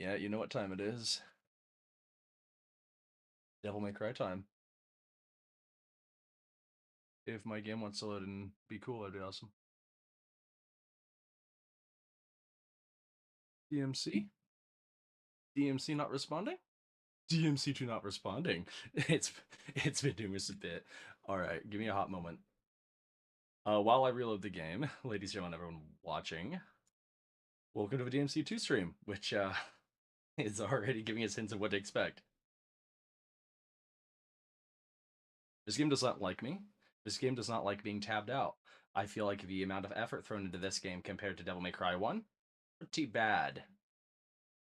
Yeah, you know what time it is. Devil May Cry time. If my game wants to load and be cool, that'd be awesome. DMC? DMC not responding? DMC2 not responding. It's been doing this a bit. Alright, give me a hot moment. While I reload the game, ladies and gentlemen, everyone watching, welcome to the DMC2 stream, which is already giving us hints of what to expect. This game does not like me. This game does not like being tabbed out. I feel like the amount of effort thrown into this game compared to Devil May Cry 1, pretty bad.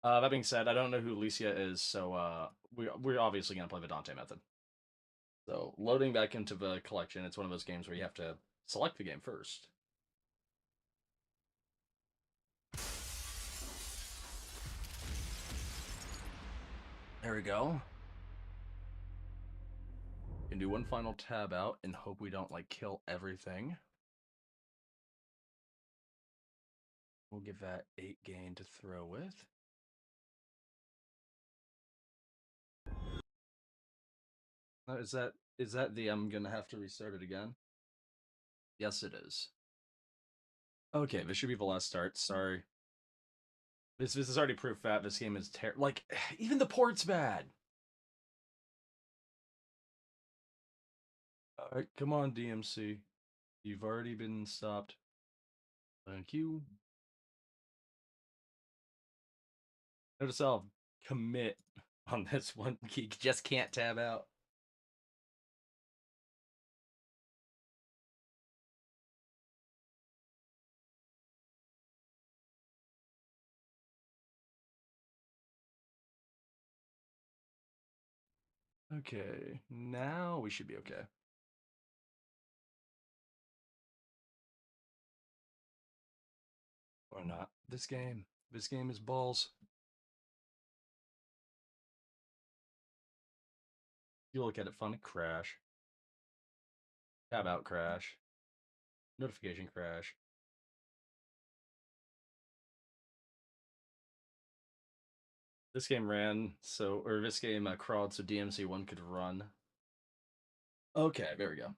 That being said, I don't know who Alicia is, so we're obviously going to play the Dante method. So, loading back into the collection, it's one of those games where you have to select the game first. There we go. Can do one final tab out and hope we don't, like, kill everything. We'll give that 8 gain to throw with. Is that the I'm gonna have to restart it again? Yes, it is. Okay, this should be the last start. Sorry. This is already proof that this game is terrible. Like, even the port's bad. Alright, come on, DMC. You've already been stopped. Thank you. Notice I'll commit on this one. You just can't tab out. Okay, now we should be okay. Or not. This game is balls. You look at it funny, crash. Tab out, crash. Notification, crash. This game ran, or this game crawled so DMC1 could run. Okay, there we go.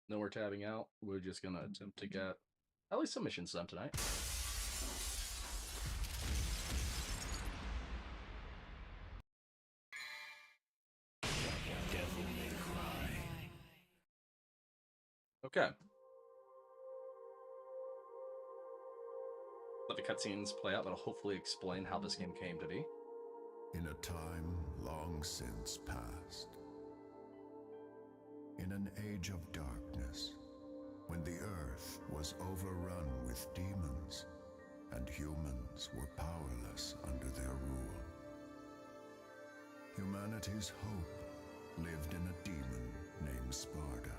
No more tabbing out. We're just gonna attempt to get at least some missions done tonight. Okay. Let the cutscenes play out. That'll hopefully explain how this game came to be. In a time long since past, in an age of darkness, when the earth was overrun with demons and humans were powerless under their rule, humanity's hope lived in a demon named Sparda.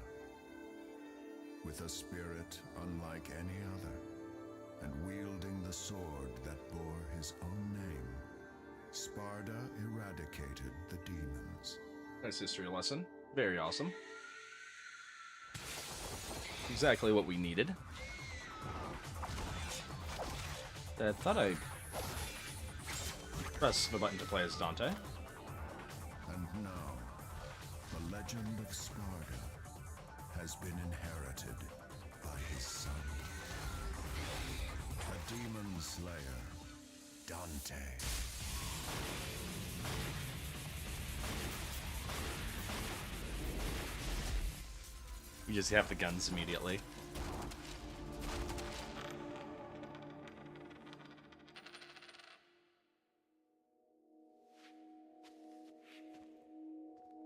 With a spirit unlike any other, and wielding the sword that bore his own name, Sparda eradicated the demons. Nice history lesson. Very awesome. Exactly what we needed. I thought I pressed the button to play as Dante. And now, the legend of Sparda has been inherited by his son, the demon slayer, Dante. We just have the guns immediately.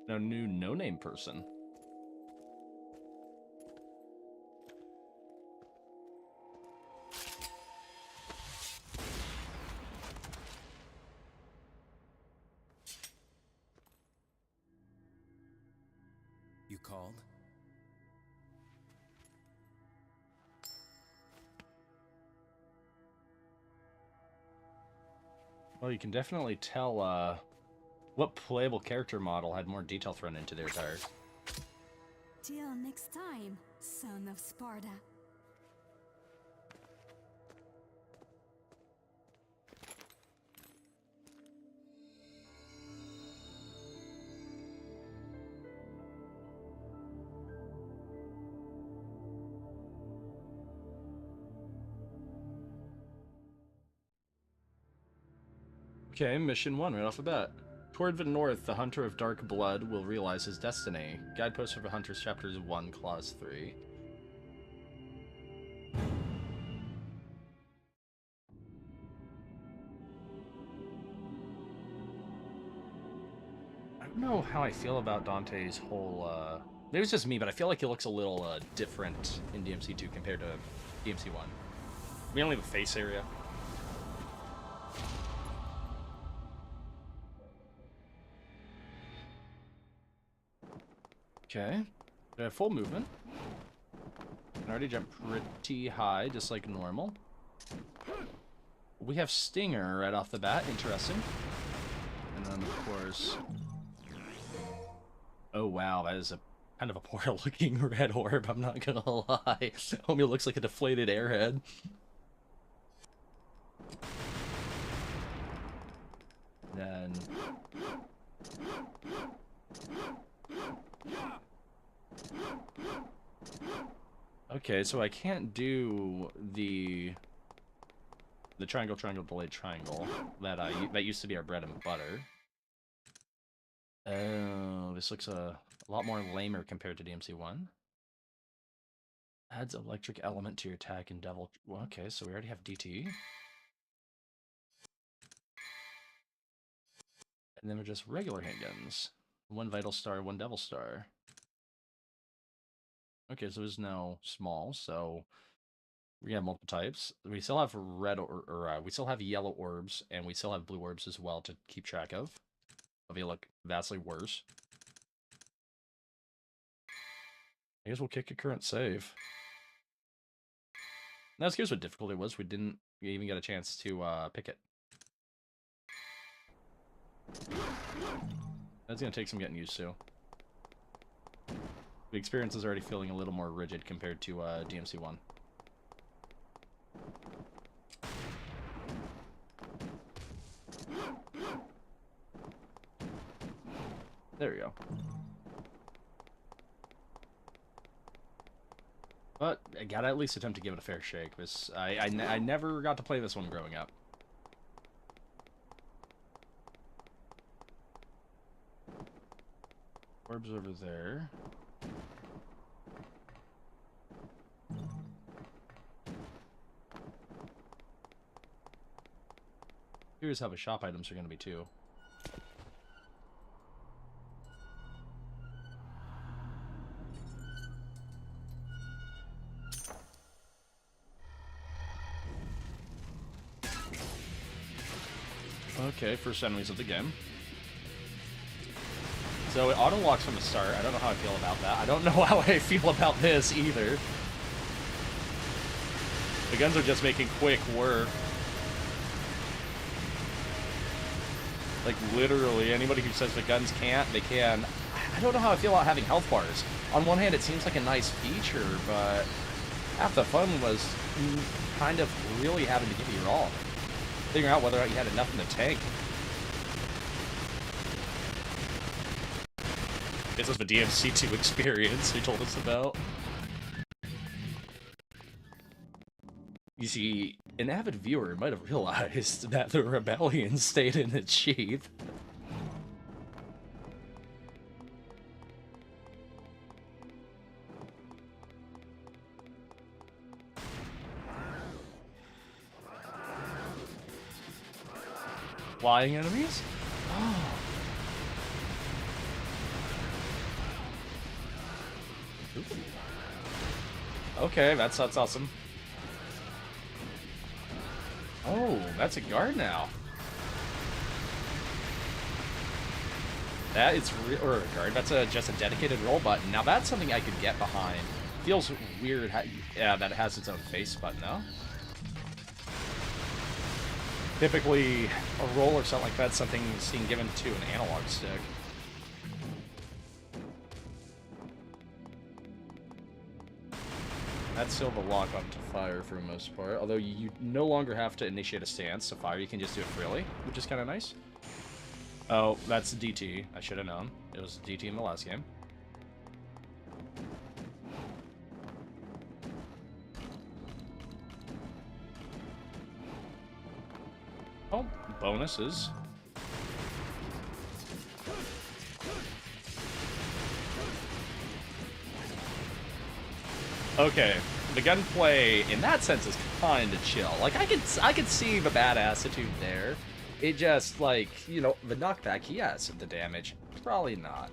No new no-name person. You called? Well, you can definitely tell what playable character model had more detail thrown into their attire. Till next time, son of Sparda. Okay, mission 1 right off the bat. Toward the north, the Hunter of Dark Blood will realize his destiny. Guidepost for the Hunters, chapters 1, clause 3. I don't know how I feel about Dante's whole, maybe it's just me, but I feel like he looks a little, different in DMC2 compared to DMC1. We only have a face area. Okay. We have full movement. Can already jump pretty high, just like normal. We have Stinger right off the bat. Interesting. And then, of course... Oh, wow. That is a kind of a poor-looking red orb, I'm not gonna lie. Homie looks like a deflated airhead. Then... Okay, so I can't do the triangle, triangle, delayed triangle that used to be our bread and butter. Oh, this looks a lot more lamer compared to DMC1. Adds electric element to your attack and devil. Well, okay, so we already have DT. And then we're just regular handguns. 1 vital star, 1 devil star. Okay, so there's no small, so we have multiple types. We still have red we still have yellow orbs, and we still have blue orbs as well to keep track of. But they look vastly worse. I guess we'll kick a current save. Now, here's what difficulty was. We didn't even get a chance to pick it. That's gonna take some getting used to. The experience is already feeling a little more rigid compared to DMC1. There we go. But I gotta at least attempt to give it a fair shake. I never got to play this one growing up. Orbs over there. Here's how the shop items are going to be too. Okay, first enemies of the game. So it auto-locks from the start. I don't know how I feel about that. I don't know how I feel about this either. The guns are just making quick work. Like, literally, anybody who says the guns can't, they can. I don't know how I feel about having health bars. On one hand, it seems like a nice feature, but half the fun was kind of really having to give it your all. Figuring out whether or not you had enough in the tank. This is the DMC2 experience they told us about. You see, an avid viewer might have realized that the rebellion stayed in its sheath. Flying enemies? Oh. Okay, that's awesome. Oh, that's a guard now. That is or a guard. That's just a dedicated roll button. Now that's something I could get behind. Feels weird, yeah, that it has its own face button now. Typically, a roll or something like that's something seen given to an analog stick. That's still the lock on to fire for the most part, although you no longer have to initiate a stance to fire, you can just do it freely, which is kind of nice. Oh, that's DT. I should have known. It was DT in the last game. Oh, bonuses. Okay, the gunplay in that sense is kind of chill. Like I could see the badassitude there. It just like, you know, the knockback, yes, the damage, probably not.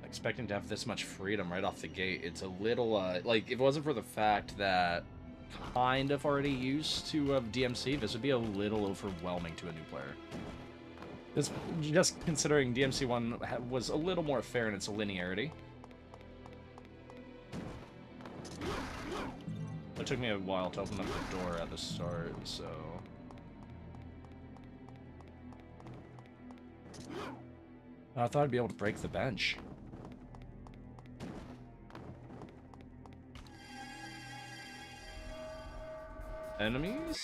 Expecting to have this much freedom right off the gate, it's a little like if it wasn't for the fact that kind of already used to DMC, this would be a little overwhelming to a new player. Just considering DMC 1 was a little more fair in its linearity. It took me a while to open up the door at the start, so... I thought I'd be able to break the bench. Enemies?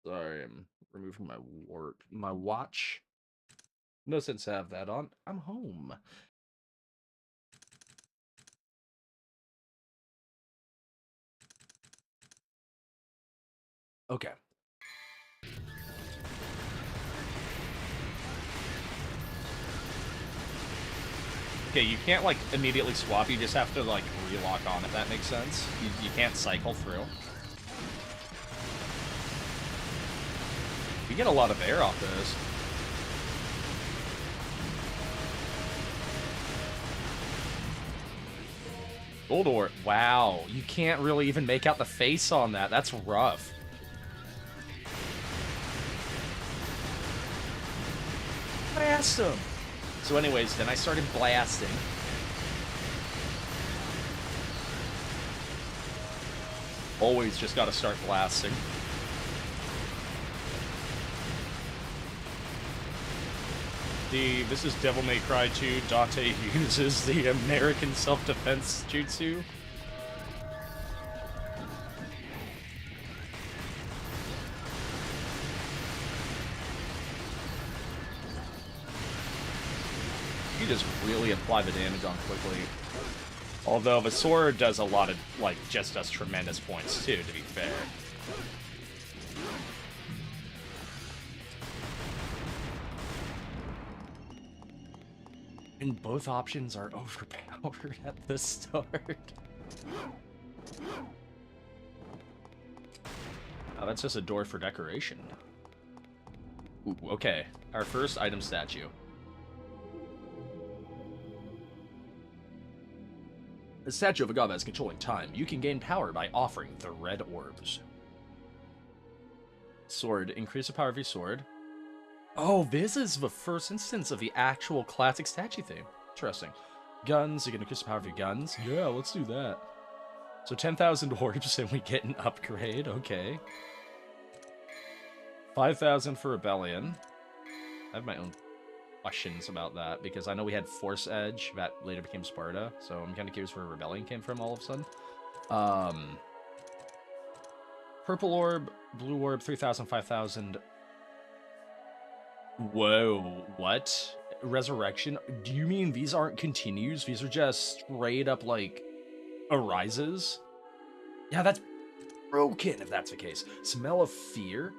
Sorry, I'm removing my watch. No sense to have that on. I'm home. Okay. Okay, you can't, like, immediately swap. You just have to, like, relock on, if that makes sense. You can't cycle through. You get a lot of air off this. Gold ore. Wow, you can't really even make out the face on that. That's rough. Blast him! So anyways, then I started blasting. Always just gotta start blasting. This is Devil May Cry 2. Dante uses the American self-defense jutsu. You just really apply the damage on quickly. Although the sword does a lot of, like, just does tremendous points too, to be fair. And both options are overpowered at the start. Oh, that's just a door for decoration. Ooh, okay. Our first item statue. A statue of a god that's controlling time. You can gain power by offering the red orbs. Sword. Increase the power of your sword. Oh, this is the first instance of the actual classic statue theme. Interesting. Guns. You can increase the power of your guns. Yeah, let's do that. So 10,000 orbs and we get an upgrade. Okay. 5,000 for Rebellion. I have my own questions about that, because I know we had Force Edge that later became Sparta, so I'm kind of curious where Rebellion came from all of a sudden. Purple Orb, Blue Orb, 3,000, 5,000. Whoa, what? Resurrection? Do you mean these aren't continues? These are just straight up, like, arises? Yeah, that's broken if that's the case. Smell of Fear?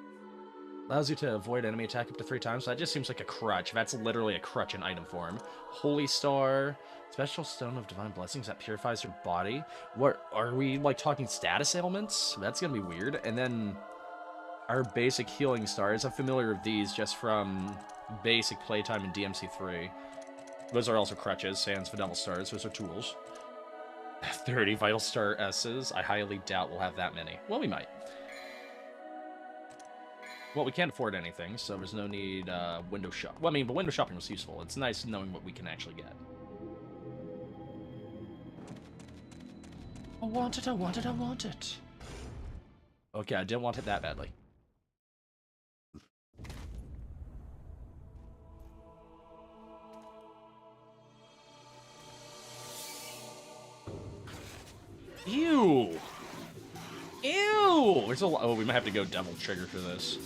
Allows you to avoid enemy attack up to 3 times. So that just seems like a crutch. That's literally a crutch in item form. Holy Star. Special Stone of Divine Blessings that purifies your body. What, are we, like, talking status ailments? That's gonna be weird. And then our basic healing stars. I'm familiar with these just from basic playtime in DMC3. Those are also crutches. Sans for Devil Stars. Those are tools. 30 Vital Star S's. I highly doubt we'll have that many. Well, we might. Well, we can't afford anything, so there's no need window shop. Well, I mean, but window shopping was useful. It's nice knowing what we can actually get. I want it, I want it, I want it. Okay, I didn't want it that badly. Ew! Ew! There's a lot. Oh, we might have to go Devil Trigger for this.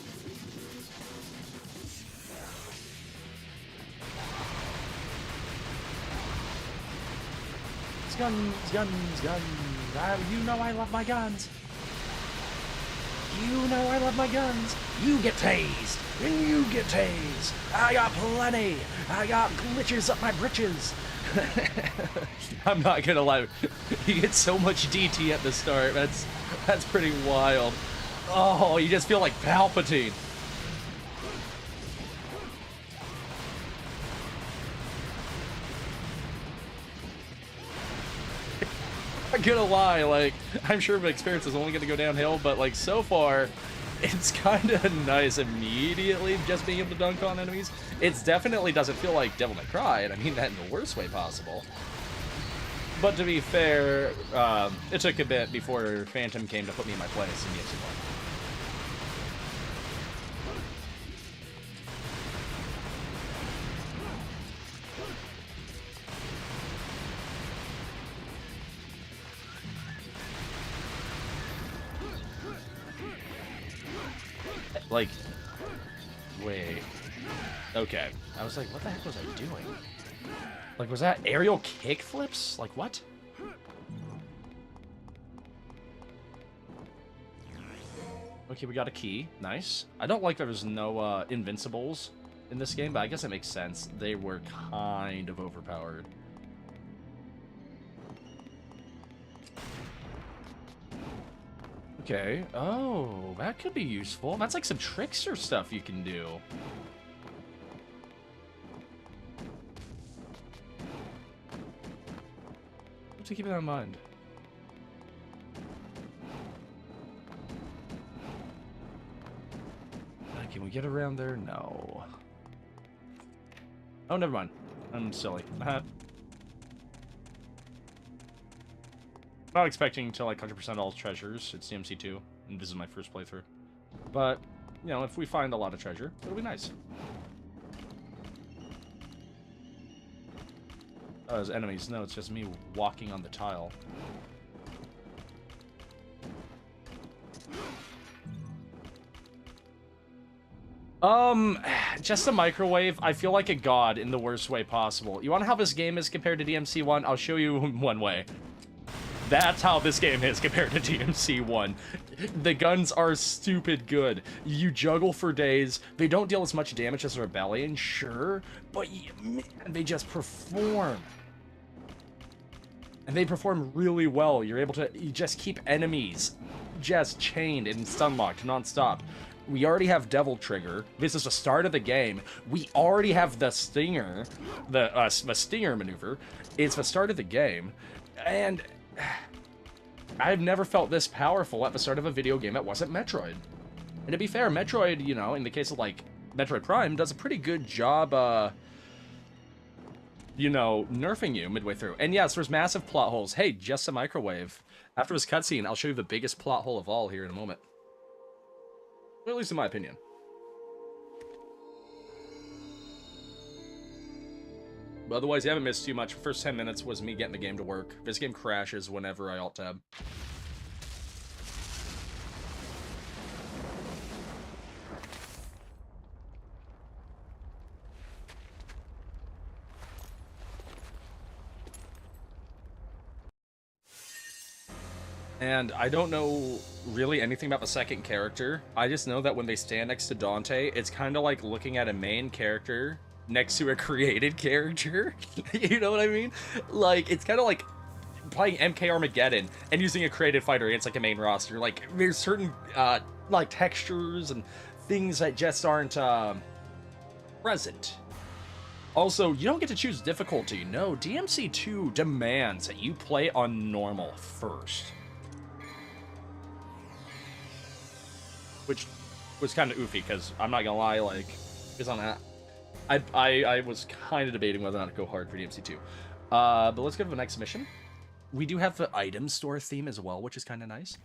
Guns, guns, guns. You know I love my guns. You know I love my guns. You get tased, and you get tased. I got plenty. I got glitches up my britches. I'm not gonna lie. You get so much DT at the start. That's pretty wild. Oh, you just feel like Palpatine. Not gonna lie, like, I'm sure my experience is only gonna go downhill, but like so far, it's kind of nice immediately just being able to dunk on enemies. It definitely doesn't feel like Devil May Cry, and I mean that in the worst way possible. But to be fair, it took a bit before Phantom came to put me in my place in DMC 1. Like, wait. Okay. I was like, what the heck was I doing? Like, was that aerial kickflips? Like, what? Okay, we got a key. Nice. I don't like that there's no invincibles in this game, but I guess it makes sense. They were kind of overpowered. Okay. Oh, that could be useful. That's like some trickster stuff you can do. Have to keep that in mind. Can we get around there? No. Oh, never mind. I'm silly. Not expecting to like 100% all treasures. It's DMC2, and this is my first playthrough. But, you know, if we find a lot of treasure, it'll be nice. Oh, there's enemies. No, it's just me walking on the tile. Just a microwave. I feel like a god in the worst way possible. You want to know how this game is compared to DMC1? I'll show you one way. That's how this game is compared to DMC1. The guns are stupid good. You juggle for days. They don't deal as much damage as Rebellion, sure, but man, they just perform. And they perform really well. You're able to just keep enemies just chained and stun-locked non-stop. We already have Devil Trigger. This is the start of the game. We already have the Stinger, the Stinger maneuver. It's the start of the game. And I've never felt this powerful at the start of a video game that wasn't Metroid. And to be fair, Metroid, you know, in the case of, like, Metroid Prime, does a pretty good job, you know, nerfing you midway through. And yes, there's massive plot holes. Hey, just a microwave. After this cutscene, I'll show you the biggest plot hole of all here in a moment. Or at least in my opinion. But otherwise, you haven't missed too much. First 10 minutes was me getting the game to work. This game crashes whenever I alt-tab. And I don't know really anything about the second character. I just know that when they stand next to Dante, it's kind of like looking at a main character next to a created character. You know what I mean? Like, it's kind of like playing MK Armageddon and using a created fighter against like a main roster. Like, there's certain like textures and things that just aren't present. Also, you don't get to choose difficulty. No, DMC2 demands that you play on normal first. Which was kind of oofy, because I'm not gonna lie, like, it's on that. I was kind of debating whether or not to go hard for DMC2. But let's go to the next mission. We do have the item store theme as well, which is kind of nice.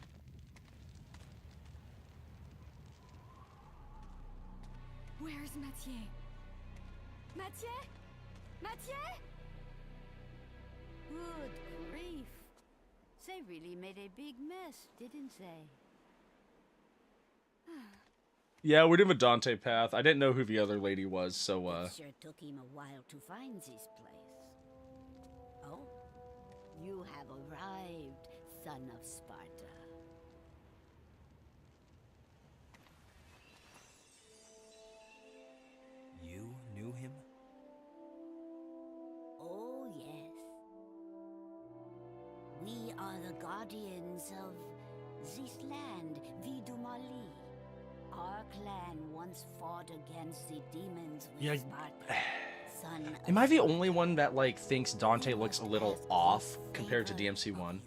Where's Mathieu? Mathieu? Mathieu? Good grief. They really made a big mess, didn't they? Yeah, we're doing the Dante path. I didn't know who the other lady was, so, It sure took him a while to find this place. Oh, you have arrived, son of Sparta. You knew him? Oh, yes. We are the guardians of this land, Vidumali. Our clan once fought against the demons with Yeah. Sparta. Son Am of I the Sparta. only one that like thinks Dante looks a little off compared to DMC1?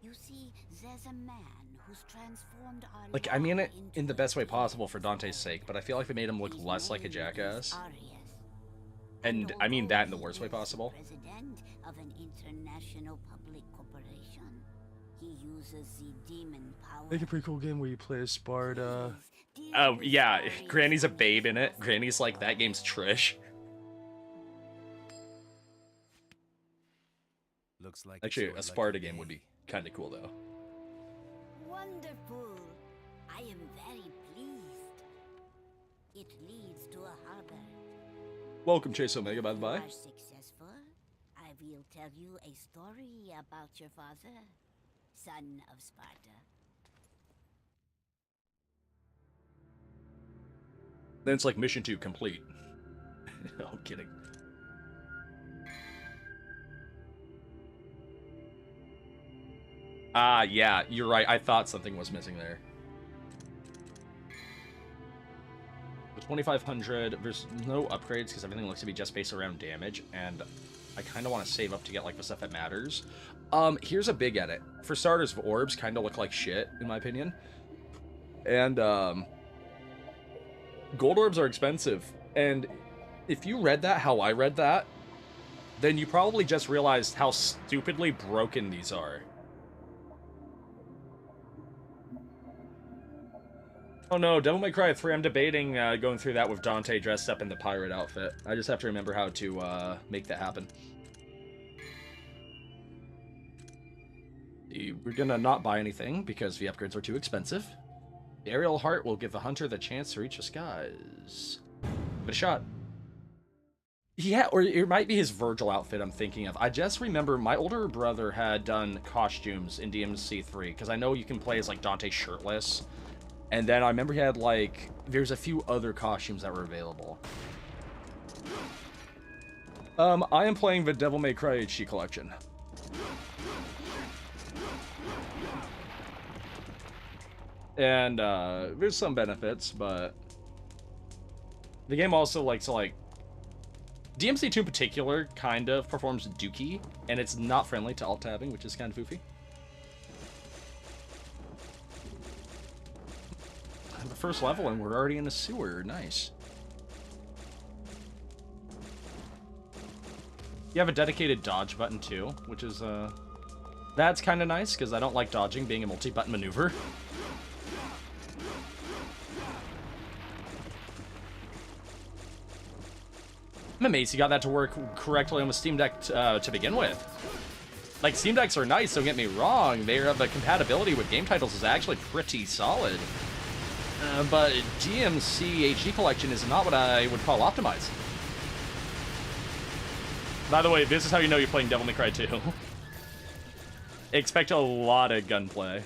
You see, there's a man who's transformed our Like, I mean it land in the into best way a possible for demon Dante's sword. sake, but I feel like they made him look His less like a name is jackass. Arius. And I mean although that in the he worst way is possible. President of an international public corporation. He uses the demon power. Make a pretty cool game where you play as Sparta. Please, Oh, deal yeah, with Arius Granny's a and babe in it. his Granny's like, that game's Trish. Looks like Actually, sword a like Sparta a game would be day. kind of cool, though. Wonderful. I am very pleased. It leads to a harbor. Welcome, Chase Omega, by the If by. you are successful, I will tell you a story about your father, son of Sparta. Then it's like mission 2 complete. No, I'm kidding. Ah, yeah, you're right. I thought something was missing there. The 2500, there's no upgrades because everything looks to be just based around damage, and I kind of want to save up to get like the stuff that matters. Here's a big edit. For starters, the orbs kind of look like shit, in my opinion. And, gold orbs are expensive. And if you read that how I read that, then you probably just realized how stupidly broken these are. Oh no, Devil May Cry 3, I'm debating going through that with Dante dressed up in the pirate outfit. I just have to remember how to make that happen. We're gonna not buy anything because the upgrades are too expensive. The aerial heart will give the hunter the chance to reach the skies. Give it a shot. Yeah, or it might be his Virgil outfit I'm thinking of. I just remember my older brother had done costumes in DMC3, because I know you can play as, like, Dante shirtless. And then I remember he had, like, there's a few other costumes that were available. I am playing the Devil May Cry HD collection. And, there's some benefits, but the game also likes to, like, DMC2 in particular kind of performs dookie, and it's not friendly to alt-tabbing, which is kind of foofy. The first level, and we're already in a sewer. Nice. You have a dedicated dodge button, too, which is, that's kind of nice, because I don't like dodging being a multi-button maneuver. I'm amazed you got that to work correctly on the Steam Deck to begin with. Like, Steam Decks are nice, don't get me wrong. The compatibility with game titles is actually pretty solid. But DMC HD Collection is not what I would call optimized. By the way, this is how you know you're playing Devil May Cry 2. Expect a lot of gunplay.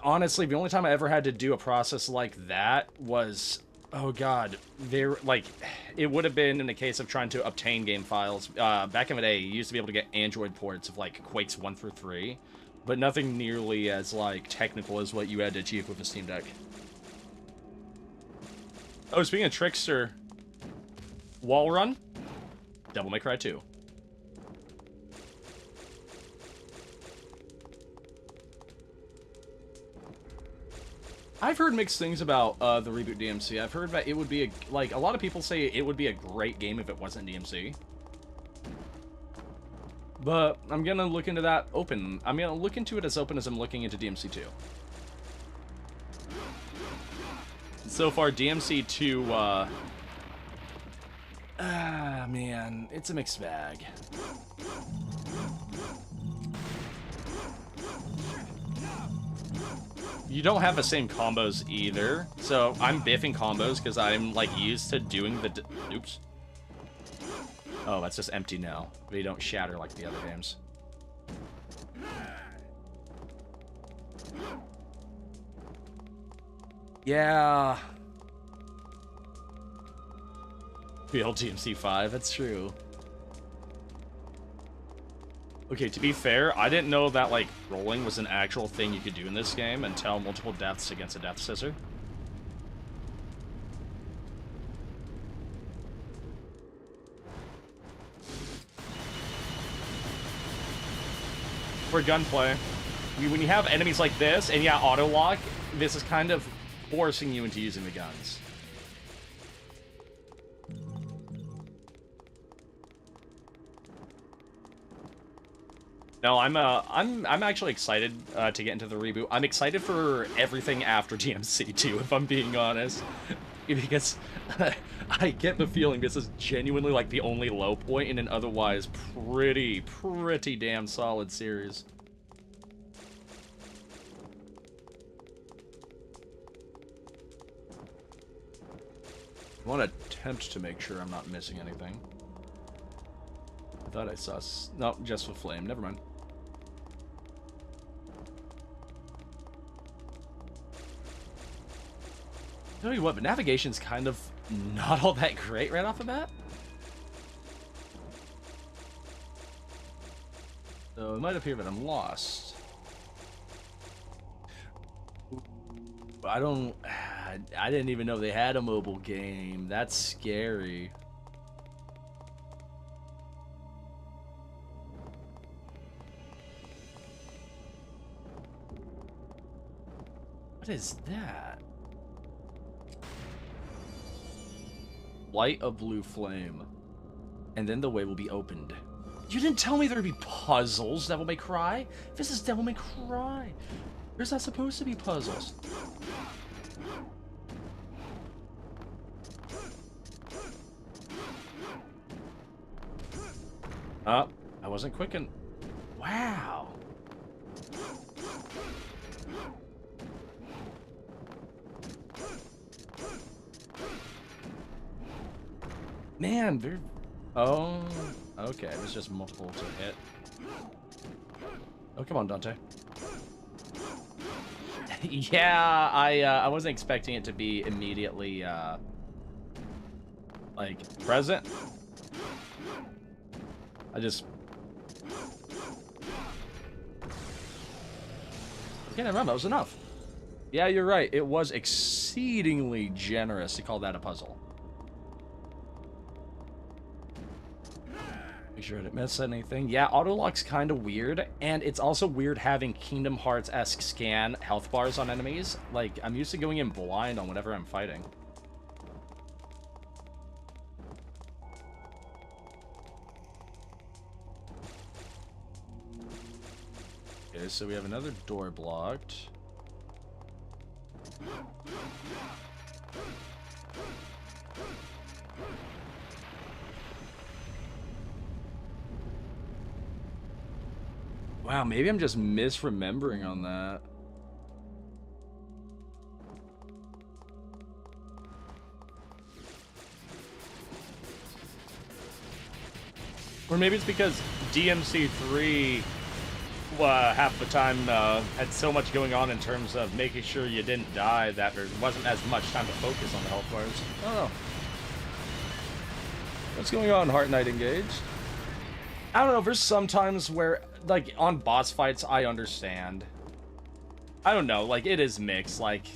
Honestly, the only time I ever had to do a process like that was, oh god, it would have been in the case of trying to obtain game files. Back in the day, you used to be able to get Android ports of, like, Quakes 1 through 3, but nothing nearly as, like, technical as what you had to achieve with the Steam Deck. Oh, speaking of Trickster, wall run, Devil May Cry 2. I've heard mixed things about the reboot DMC. I've heard that it would be a lot of people say it would be a great game if it wasn't DMC. But I'm gonna look into that open. I'm gonna look into it as open as I'm looking into DMC 2. So far, DMC 2, man, it's a mixed bag. You don't have the same combos either, so I'm biffing combos because I'm, like, used to doing the... Oops. Oh, that's just empty now. They don't shatter like the other games. Yeah. BLTMC 5, that's true. Okay, to be fair, I didn't know that, like, rolling was an actual thing you could do in this game until multiple deaths against a death scissor. For gunplay, when you have enemies like this, and yeah, auto-lock, this is kind of forcing you into using the guns. No, I'm actually excited to get into the reboot. I'm excited for everything after DMC too, if I'm being honest, because I get the feeling this is genuinely like the only low point in an otherwise pretty damn solid series. I want to attempt to make sure I'm not missing anything. I thought I saw... No, just with flame. Never mind. Tell you what, but navigation's kind of not all that great right off the bat. So it might appear that I'm lost. I don't... I didn't even know they had a mobile game. That's scary. What is that? Light a blue flame. And then the way will be opened. You didn't tell me there'd be puzzles, Devil May Cry? This is Devil May Cry. There's not supposed to be puzzles. I wasn't quick and... Wow. Man, they're... Oh, okay. It was just multiple to hit. Oh, come on, Dante. Yeah, I wasn't expecting it to be immediately, like, present. I just... Okay, never mind. That was enough. Yeah, you're right. It was exceedingly generous to call that a puzzle. Make sure I didn't miss anything. Yeah, auto-lock's kind of weird, and it's also weird having Kingdom Hearts-esque scan health bars on enemies. Like, I'm used to going in blind on whatever I'm fighting. Okay, so we have another door blocked. Wow, maybe I'm just misremembering on that. Or maybe it's because DMC3 half the time had so much going on in terms of making sure you didn't die that there wasn't as much time to focus on the health bars. I don't know. What's going on, Heart Knight Engaged? I don't know, there's sometimes where, like, on boss fights, I understand. I don't know, like, it is mixed, like,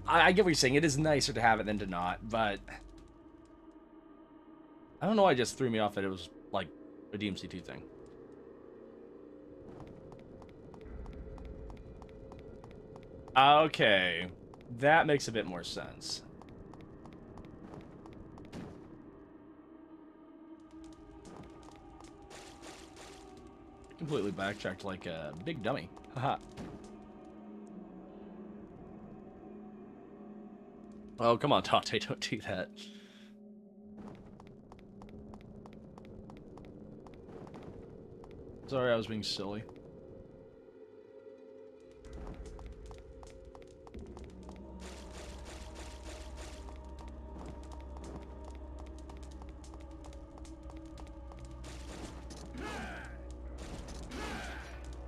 I get what you're saying, it is nicer to have it than to not, but... I don't know why it just threw me off that it was, like, a DMC2 thing. Okay, that makes a bit more sense. Completely backtracked like a big dummy. Haha. Oh, come on, Dante, don't do that. Sorry, I was being silly.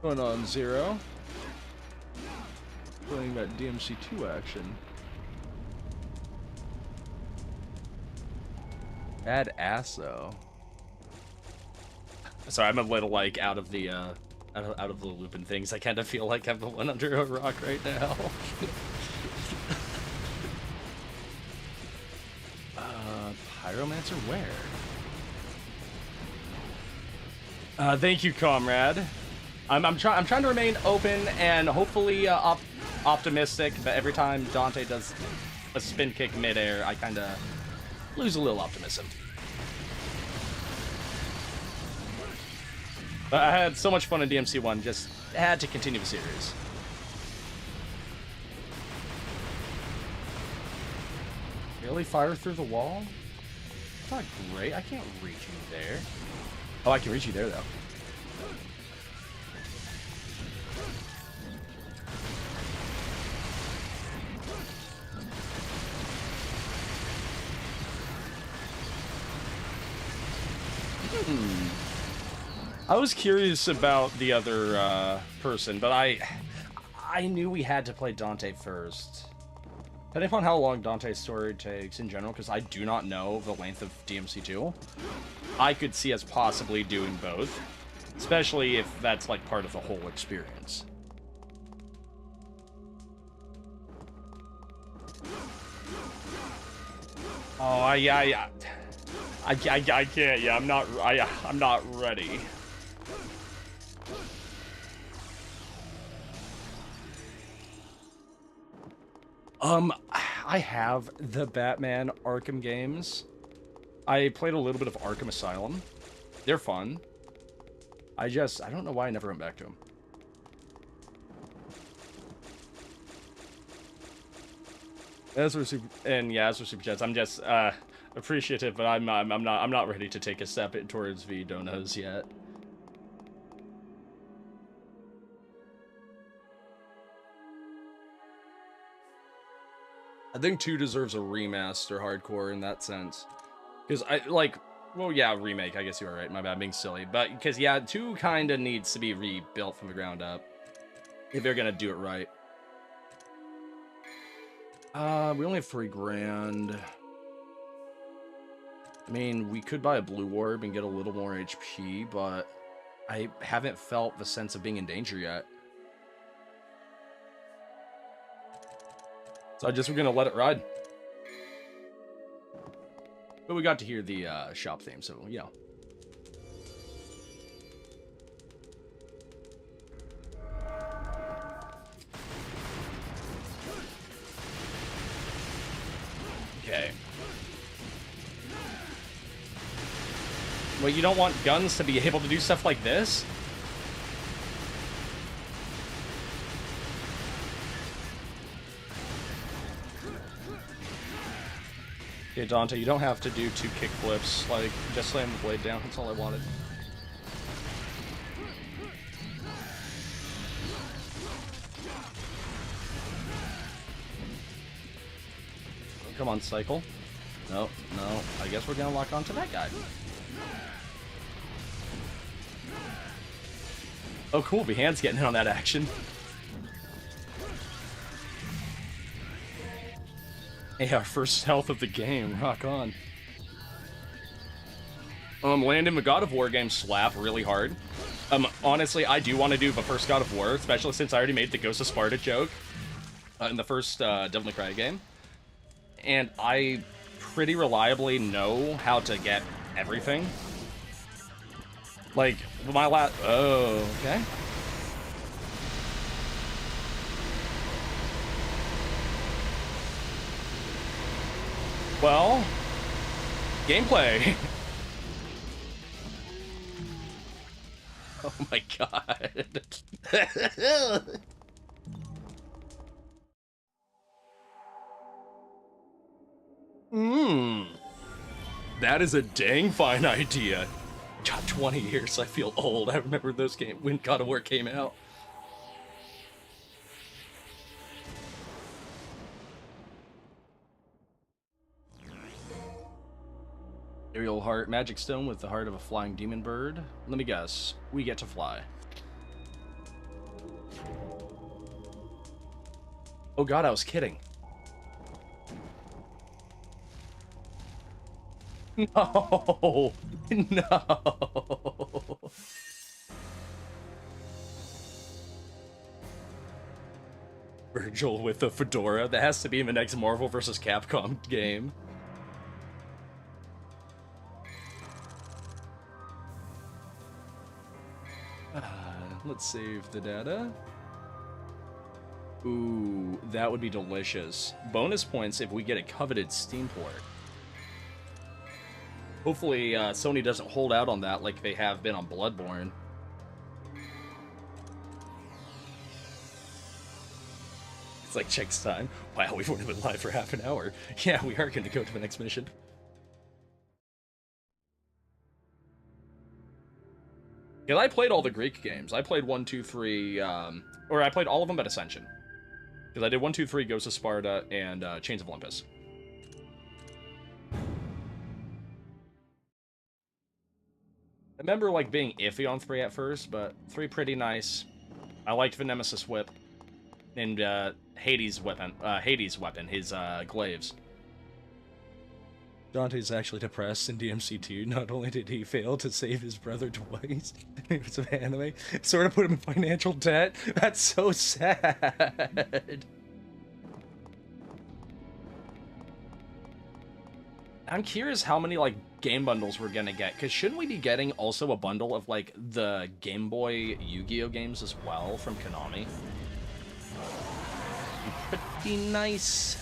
Going on, Zero? Playing that DMC2 action. Bad ass though. Sorry, I'm a little like out of the out of the loop and things. I kind of feel like I'm the one under a rock right now. Pyromancer where? Thank you, comrade. I'm trying to remain open and hopefully optimistic, but every time Dante does a spin kick midair, I kind of lose a little optimism. But I had so much fun in DMC1, just had to continue the series. Really? Fire through the wall? It's not great. I can't reach you there. Oh, I can reach you there, though. I was curious about the other person, but I knew we had to play Dante first. Depending upon how long Dante's story takes in general, because I do not know the length of DMC2, I could see us possibly doing both, especially if that's like part of the whole experience. Oh, yeah. I can't. Yeah, I'm not ready. I have the Batman Arkham games. I played a little bit of Arkham Asylum. They're fun. I don't know why I never went back to them. As for Super Chats, I'm just appreciative, but I'm not ready to take a step towards V Donos yet. I think 2 deserves a remaster hardcore in that sense. Because remake, I guess you were right, my bad, being silly. But, because, yeah, 2 kind of needs to be rebuilt from the ground up. If they're going to do it right. We only have $3,000. I mean, we could buy a blue orb and get a little more HP, but I haven't felt the sense of being in danger yet. So we're gonna let it ride. But we got to hear the shop theme, so, you know. Okay. Well, you don't want guns to be able to do stuff like this? Okay, Dante, you don't have to do 2 kick flips. Like, just slam the blade down. That's all I wanted. Come on, cycle. No. I guess we're gonna lock onto that guy. Oh, cool. Behan's getting in on that action. Hey, our first health of the game. Rock on. Landing the God of War game slap really hard. Honestly, I do want to do the first God of War, especially since I already made the Ghost of Sparta joke in the first Devil May Cry game. And I pretty reliably know how to get everything. Like, my last... Oh, okay. Well, gameplay. Oh my god. That is a dang fine idea. God, 20 years, I feel old. I remember those games when God of War came out. Aerial heart, magic stone with the heart of a flying demon bird. Let me guess, we get to fly. Oh god, I was kidding. No! No! Virgil with the fedora. That has to be in the next Marvel vs. Capcom game. Let's save the data. Ooh, that would be delicious. Bonus points if we get a coveted Steam port. Hopefully, Sony doesn't hold out on that like they have been on Bloodborne. It's like checks time. Wow, we've only been live for half an hour. Yeah, we are going to go to the next mission. Because I played all the Greek games. I played 1, 2, 3, or I played all of them at Ascension. Because I did 1, 2, 3, Ghost of Sparta, and Chains of Olympus. I remember, like, being iffy on 3 at first, but 3 pretty nice. I liked the Nemesis Whip. And, Hades' weapon, his, glaives. Dante's actually depressed in DMC2. Not only did he fail to save his brother twice in some anime, sort of put him in financial debt. That's so sad. I'm curious how many, like, game bundles we're gonna get, because shouldn't we be getting also a bundle of, like, the Game Boy Yu-Gi-Oh games as well from Konami? Pretty nice.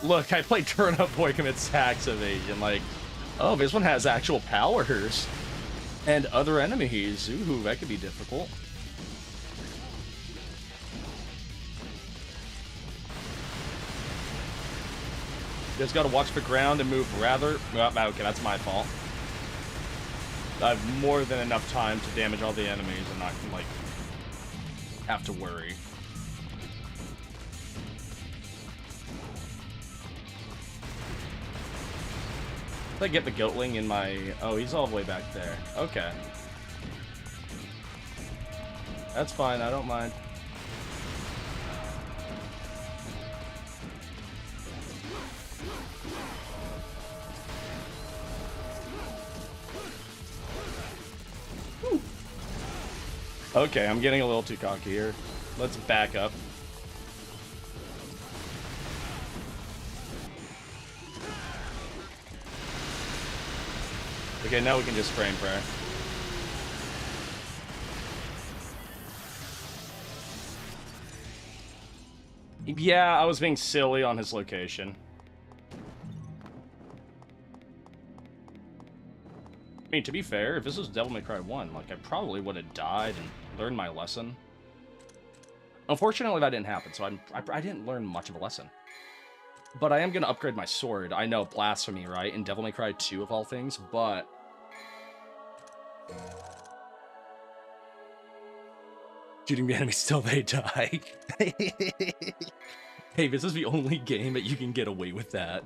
Look, I played Turnip Boy commits tax evasion. Like, oh, this one has actual powers and other enemies. Ooh, that could be difficult. Just gotta watch the ground and move rather. Oh, okay, that's my fault. I have more than enough time to damage all the enemies and not, like, have to worry. Did I get the goatling in my... Oh, he's all the way back there. Okay. That's fine, I don't mind. Whew. Okay, I'm getting a little too cocky here. Let's back up. Okay, now we can just spray and pray. Yeah, I was being silly on his location. I mean, to be fair, if this was Devil May Cry 1, like, I probably would have died and learned my lesson. Unfortunately, that didn't happen, so I didn't learn much of a lesson. But I am going to upgrade my sword. I know, blasphemy, right? In Devil May Cry 2 of all things, but... shooting the enemy still they die. Hey, this is the only game that you can get away with that.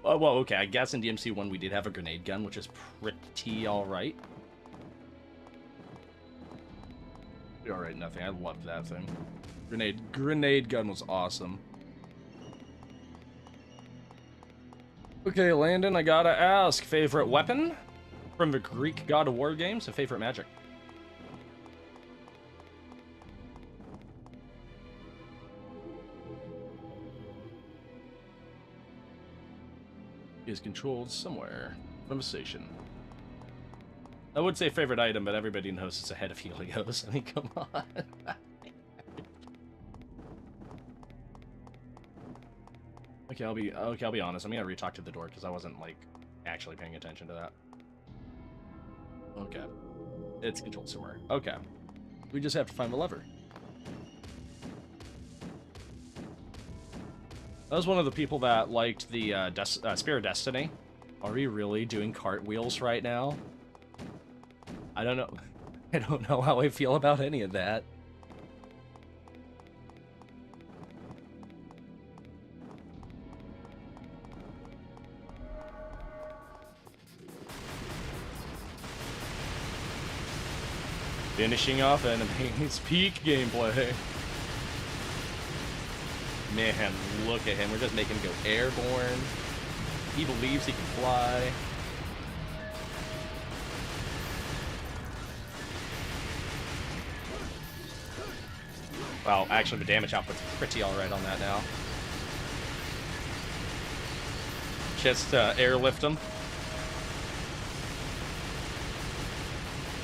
Well, okay, I guess in DMC 1 we did have a grenade gun, which is pretty alright. Alright, nothing. I loved that thing. Grenade gun was awesome. Okay, Landon, I gotta ask, favorite weapon from the Greek God of War games and favorite magic? Is controlled somewhere from a station. I would say favorite item, but everybody knows it's a head of Helios. I mean, come on. Okay, I'll be honest. I'm gonna re-talk to the door because I wasn't like actually paying attention to that. Okay, it's controlled somewhere. Okay, we just have to find the lever. I was one of the people that liked the Spear of Destiny. Are we really doing cartwheels right now? I don't know. I don't know how I feel about any of that. Finishing off enemies. Peak gameplay. Man, look at him. We're just making him go airborne. He believes he can fly. Well, actually, the damage output's pretty alright on that now. Just airlift him.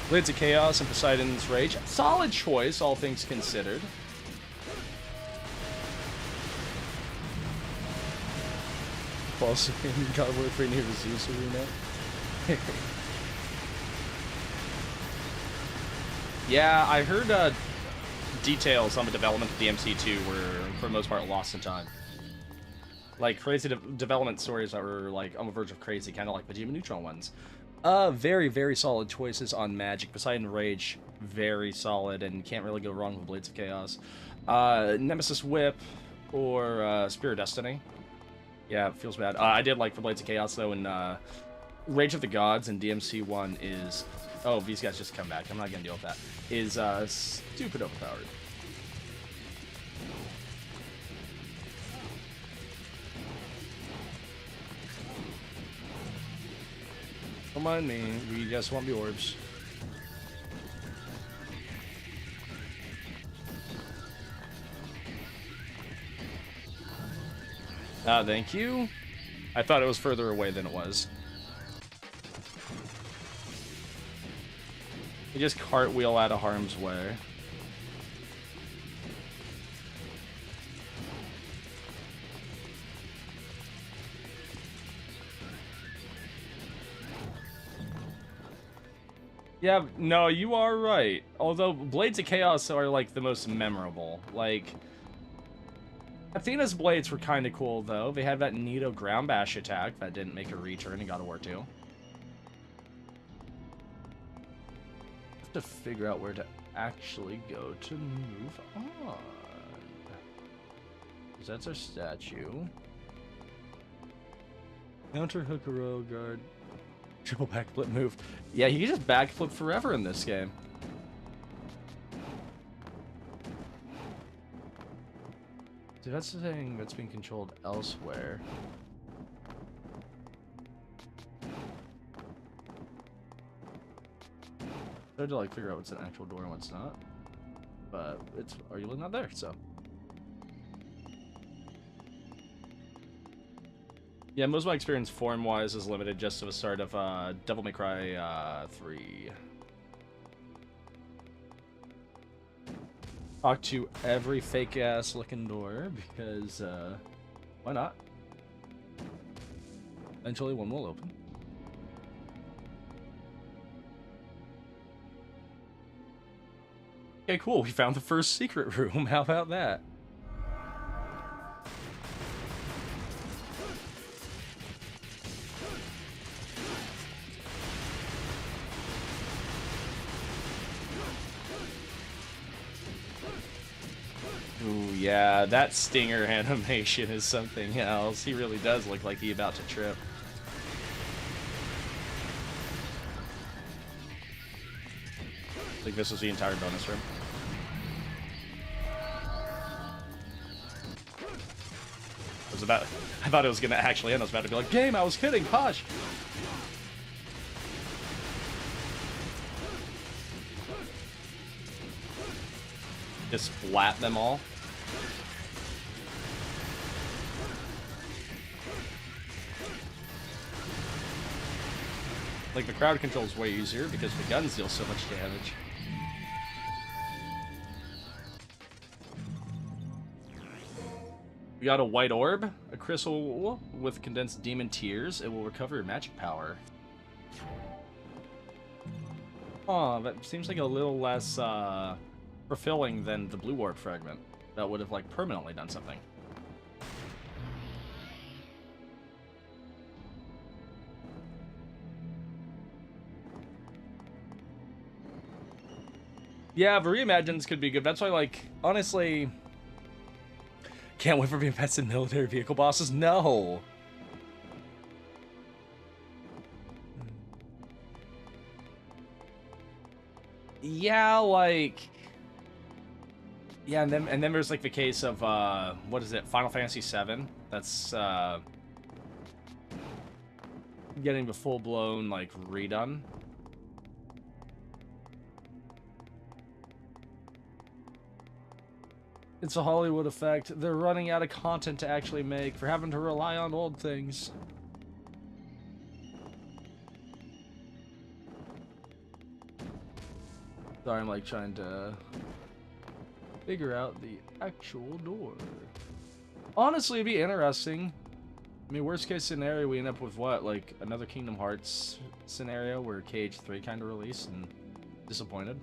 Blades of Chaos and Poseidon's Rage. Solid choice, all things considered. Also, God of War 3 near the Zeus Arena. Yeah, I heard details on the development of DMC2 were, for the most part, lost in time. Like, crazy development stories that were, like, on the verge of crazy, kind of like the Vegeta Neutron ones. Very, very solid choices on Magic. Poseidon Rage, very solid, and can't really go wrong with Blades of Chaos. Nemesis Whip, or Spirit of Destiny. Yeah, it feels bad. I did like for Blades of Chaos, though, and Rage of the Gods and DMC1 is... Oh, these guys just come back. I'm not gonna deal with that. Is stupid overpowered. Don't mind me. We just want the orbs. Thank you. I thought it was further away than it was. You just cartwheel out of harm's way. Yeah, no, you are right. Although Blades of Chaos are like the most memorable. Like, Athena's blades were kind of cool though. They had that Nito ground bash attack that didn't make a return in God of War 2. To figure out where to actually go to move on. Because that's our statue. Counter Hooker guard. Triple backflip move. Yeah, you can just backflip forever in this game. So that's the thing that's being controlled elsewhere. Hard to like figure out what's an actual door and what's not, but it's arguably not there. So yeah, most of my experience form-wise is limited just to the start of Devil May Cry 3. Talk to every fake-ass looking door because why not? Eventually, one will open. Okay, cool. We found the first secret room. How about that? Ooh, yeah, that stinger animation is something else. He really does look like he's about to trip. I think this was the entire bonus room. I thought it was gonna actually end. I was about to be like, game, I was kidding, hush! Just splat them all. Like, the crowd control is way easier because the guns deal so much damage. We got a white orb, a crystal with condensed demon tears. It will recover your magic power. Oh, that seems like a little less fulfilling than the blue orb fragment. That would have like permanently done something. Yeah, the reimagines could be good. That's why, like, honestly, can't wait for the invested military vehicle bosses. No. Yeah, like, yeah, and then there's like the case of what is it, Final Fantasy VII? That's getting the full-blown like redone. It's a Hollywood effect. They're running out of content to actually make for having to rely on old things. Sorry, I'm like trying to figure out the actual door. Honestly, it'd be interesting. I mean, worst case scenario, we end up with what? Like another Kingdom Hearts scenario where KH3 kind of released and disappointed.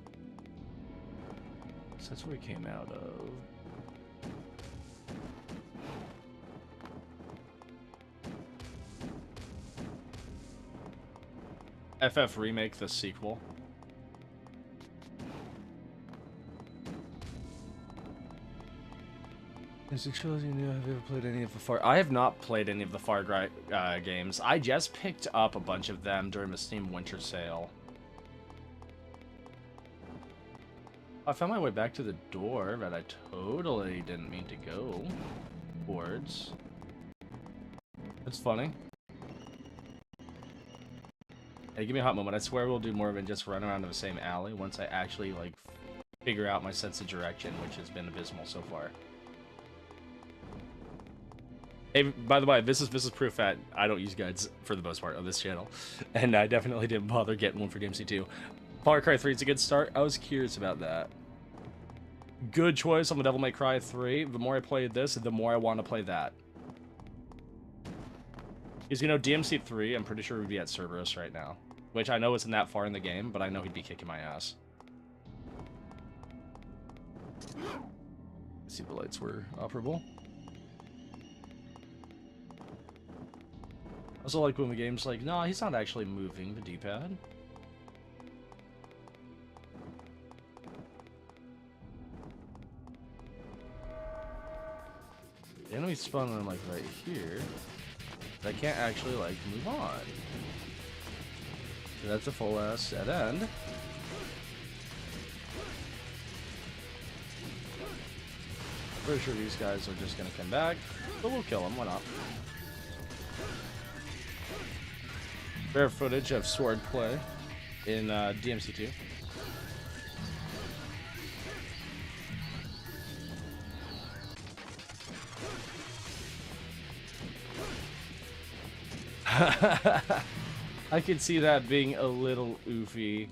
So that's where it came out of. FF Remake, the sequel. Is it trilogy new? Have you ever played any of the Far? I have not played any of the Far Cry games. I just picked up a bunch of them during the Steam Winter Sale. I found my way back to the door that I totally didn't mean to go towards. That's funny. Hey, give me a hot moment. I swear we'll do more than just run around in the same alley once I actually, like, figure out my sense of direction, which has been abysmal so far. Hey, by the way, this is proof that I don't use guides for the most part on this channel, and I definitely didn't bother getting one for DMC2. Far Cry 3 is a good start. I was curious about that. Good choice on the Devil May Cry 3. The more I played this, the more I want to play that. Because, you know, DMC3, I'm pretty sure we'd be at Cerberus right now. Which I know isn't that far in the game, but I know he'd be kicking my ass. Let's see if the lights were operable. I also like when the game's like, no, he's not actually moving the D-pad. The enemy's spawning like right here. But I can't actually like move on. So that's a full ass dead end. Pretty sure these guys are just gonna come back, but we'll kill them. Why not? Rare footage of sword play in DMC2. I could see that being a little oofy.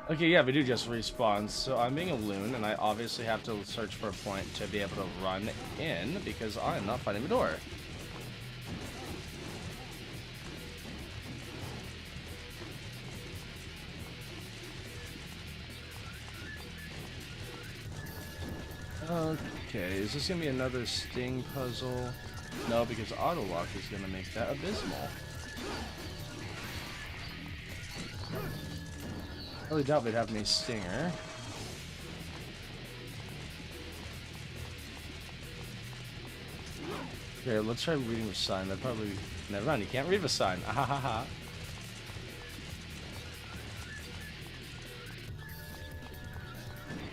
Okay, yeah, they do just respawn, so I'm being a loon, and I obviously have to search for a point to be able to run in, because I'm not finding the door. Okay, is this gonna be another sting puzzle? No, because auto lock is gonna make that abysmal. I really doubt they'd have me stinger. Okay, let's try reading the sign. That probably... Never mind, you can't read the sign. Ah ha ha ha.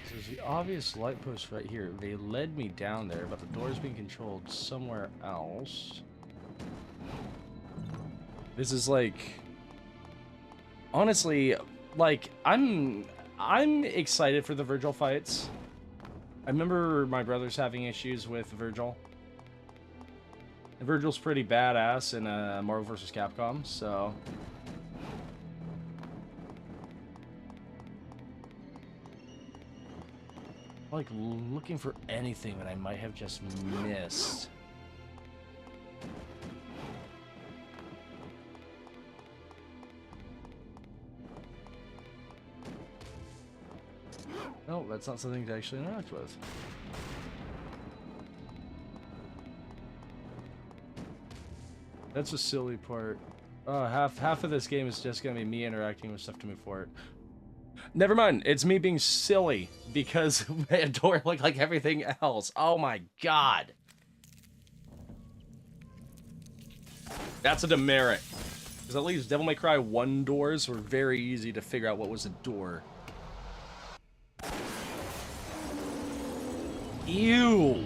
So there's the obvious light post right here. They led me down there, but the door's being controlled somewhere else. This is like... Honestly... Like, I'm excited for the Virgil fights. I remember my brothers having issues with Virgil. And Virgil's pretty badass in Marvel vs. Capcom, so... Like, looking for anything that I might have just missed. No, that's not something to actually interact with. That's a silly part. Half of this game is just gonna be me interacting with stuff to move forward. Never mind, it's me being silly because my door looked like everything else. Oh my god. That's a demerit. Because at least Devil May Cry 1 doors were very easy to figure out what was a door. Ew!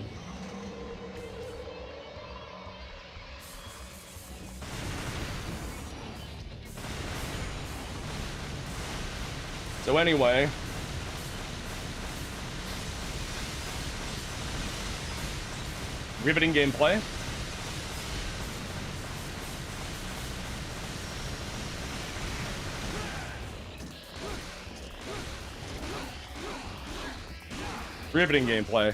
So anyway... riveting gameplay. Riveting gameplay.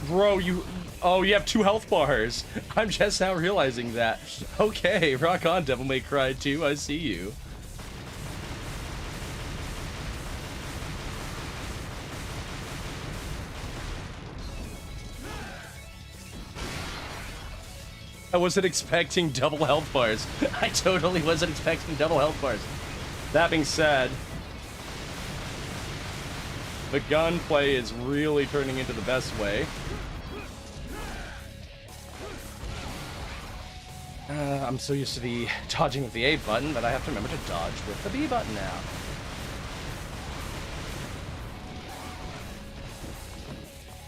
Bro, you... Oh, you have 2 health bars. I'm just now realizing that. Okay, rock on, Devil May Cry 2. I see you. I wasn't expecting double health bars. I totally wasn't expecting double health bars. That being said, the gunplay is really turning into the best way. I'm so used to the dodging with the A button that I have to remember to dodge with the B button now.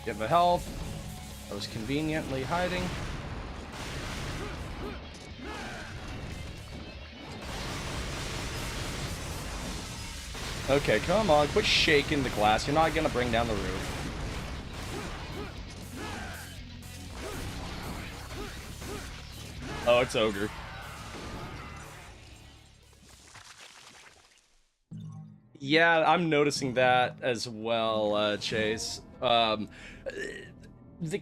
Get the health. I was conveniently hiding. Okay, come on, quit shaking the glass. You're not gonna bring down the roof. Oh, it's Ogre. Yeah, I'm noticing that as well, Chase. The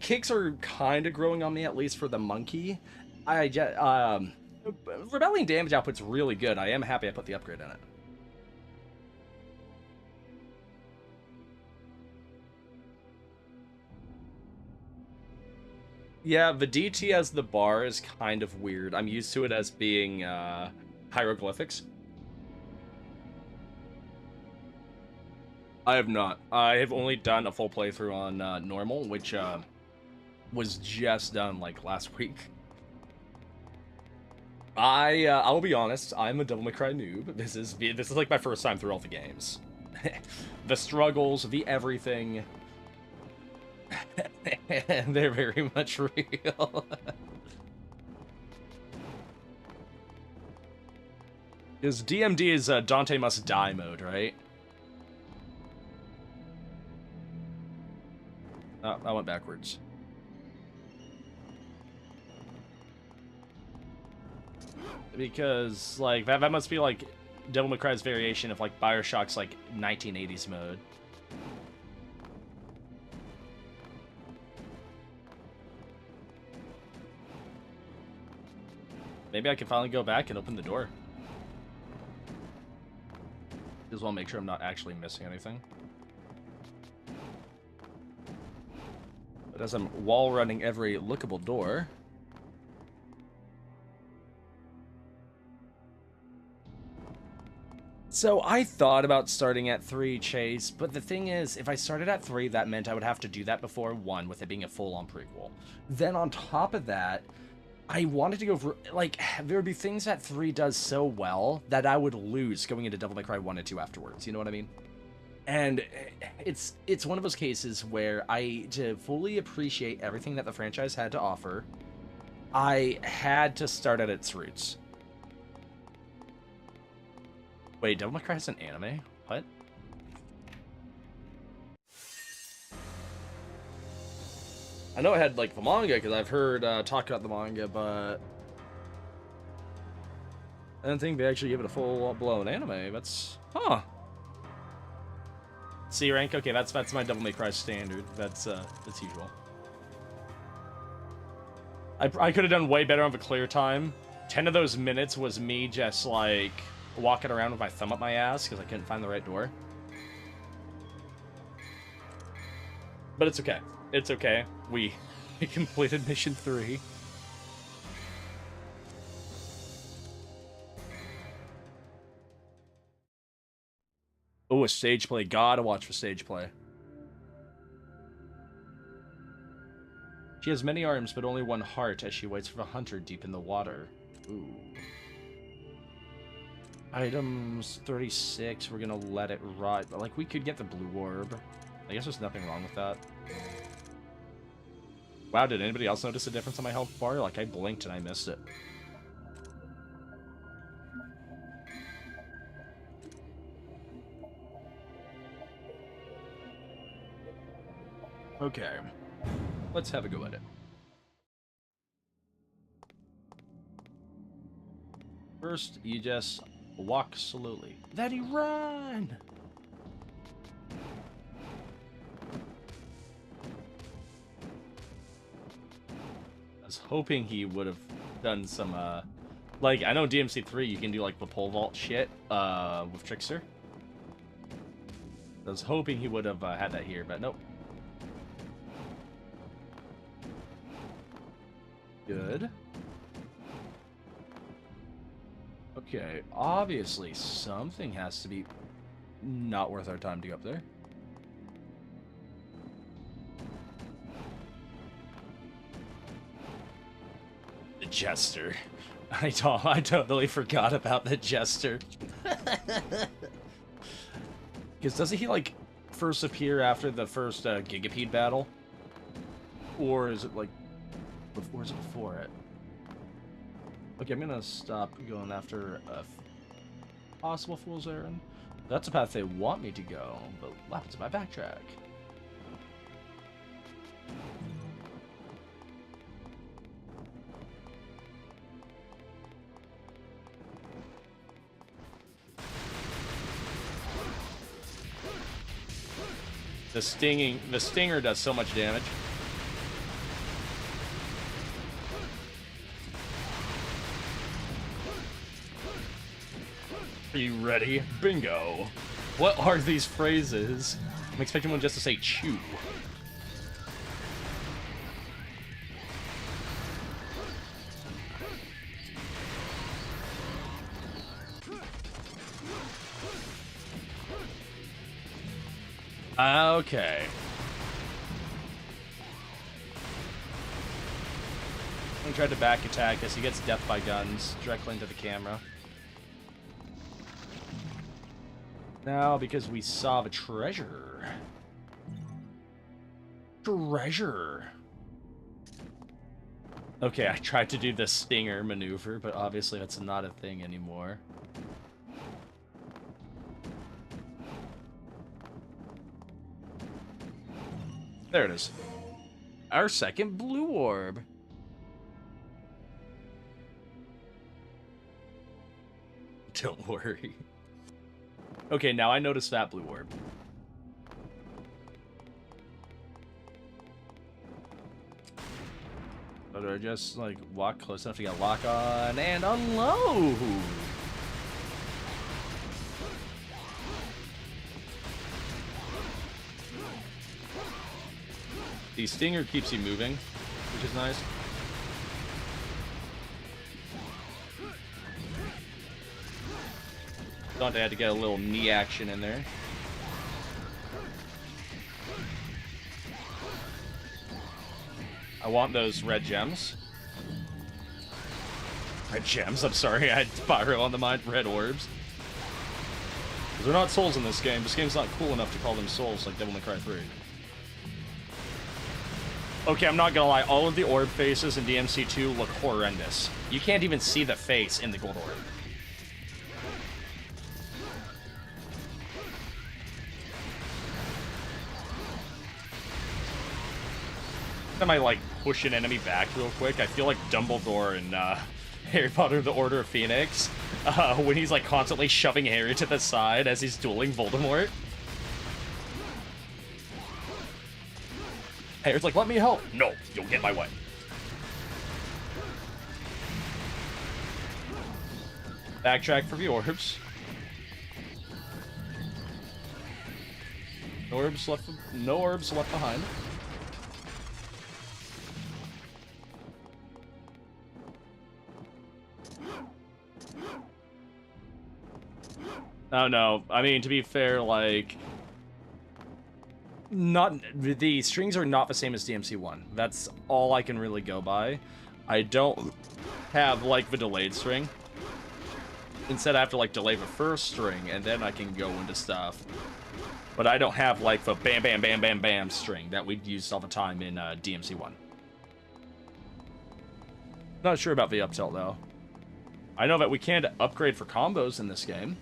kicks are kind of growing on me, at least for the monkey. Rebellion damage output's really good. I am happy I put the upgrade in it. Yeah, the DT as the bar is kind of weird. I'm used to it as being hieroglyphics. I have not. I have only done a full playthrough on normal, which was just done like last week. I will be honest. I'm a Devil May Cry noob. This is like my first time through all the games. The struggles, the everything. They're very much real. Because DMD is Dante Must Die mode, right? Oh, I went backwards. Because, like, that must be, like, Devil May Cry's variation of, like, Bioshock's, like, 1980s mode. Maybe I can finally go back and open the door. Just want to make sure I'm not actually missing anything. But as I'm wall running every lookable door... So I thought about starting at 3, Chase, but the thing is, if I started at 3, that meant I would have to do that before 1, with it being a full-on prequel. Then on top of that, I wanted to go for, like, there would be things that 3 does so well that I would lose going into Devil May Cry 1 and 2 afterwards, you know what I mean? And it's one of those cases where to fully appreciate everything that the franchise had to offer, I had to start at its roots. Wait, Devil May Cry has an anime? What? I know I had, like, the manga, because I've heard talk about the manga, but... I don't think they actually give it a full-blown anime. That's... Huh. C rank? Okay, that's my Devil May Cry standard. That's usual. I could have done way better on the clear time. 10 of those minutes was me just, like... walking around with my thumb up my ass because I couldn't find the right door. But it's okay. It's okay. We completed mission 3. Oh, a stage play. Gotta watch for stage play. She has many arms, but only one heart as she waits for the hunter deep in the water. Ooh. Items 36, we're gonna let it rot. Like, we could get the blue orb. I guess there's nothing wrong with that. Wow, did anybody else notice a difference on my health bar? Like, I blinked and I missed it. Okay. Let's have a go at it. First, you just walk slowly. Then you run! I was hoping he would have done some, like, I know DMC3 you can do, like, the pole vault shit, with Trickster. I was hoping he would have had that here, but nope. Good. Okay, obviously something has to be not worth our time to go up there. The Jester. I totally forgot about the Jester. Because doesn't he, like, first appear after the first Gigapede battle? Or is it, like, before? Is it before it? Okay, I'm gonna stop going after a possible fool's errand. That's a path they want me to go, but what happens if I backtrack? The stinger does so much damage. Are you ready? Bingo. What are these phrases? I'm expecting one just to say chew. Okay. I'm gonna try to back attack as he gets death by guns directly into the camera. Now, because we saw the treasure. Treasure! Okay, I tried to do the stinger maneuver, but obviously that's not a thing anymore. There it is. Our second blue orb. Don't worry. Okay, now I noticed that blue orb. So do I just, like, walk close enough to get a lock on and unload? The stinger keeps you moving, which is nice. Dante had to get a little knee action in there. I want those red gems. Red gems? I'm sorry, I had Pyro on the mind. Red orbs. Because they're not souls in this game. This game's not cool enough to call them souls like Devil May Cry 3. Okay, I'm not gonna lie. All of the orb faces in DMC2 look horrendous. You can't even see the face in the gold orb. Time I, like, push an enemy back real quick, I feel like Dumbledore in Harry Potter The Order of Phoenix, when he's, like, constantly shoving Harry to the side as he's dueling Voldemort. Harry's like, let me help. No, you'll get my way. Backtrack for the orbs. No orbs left behind. Oh no, I mean, to be fair, like, Not the strings are not the same as DMC1. That's all I can really go by. I don't have like the delayed string. Instead, I have to like delay the first string and then I can go into stuff. But I don't have like the bam bam bam bam bam string that we used all the time in DMC1. Not sure about the up tilt though. I know that we can't upgrade for combos in this game.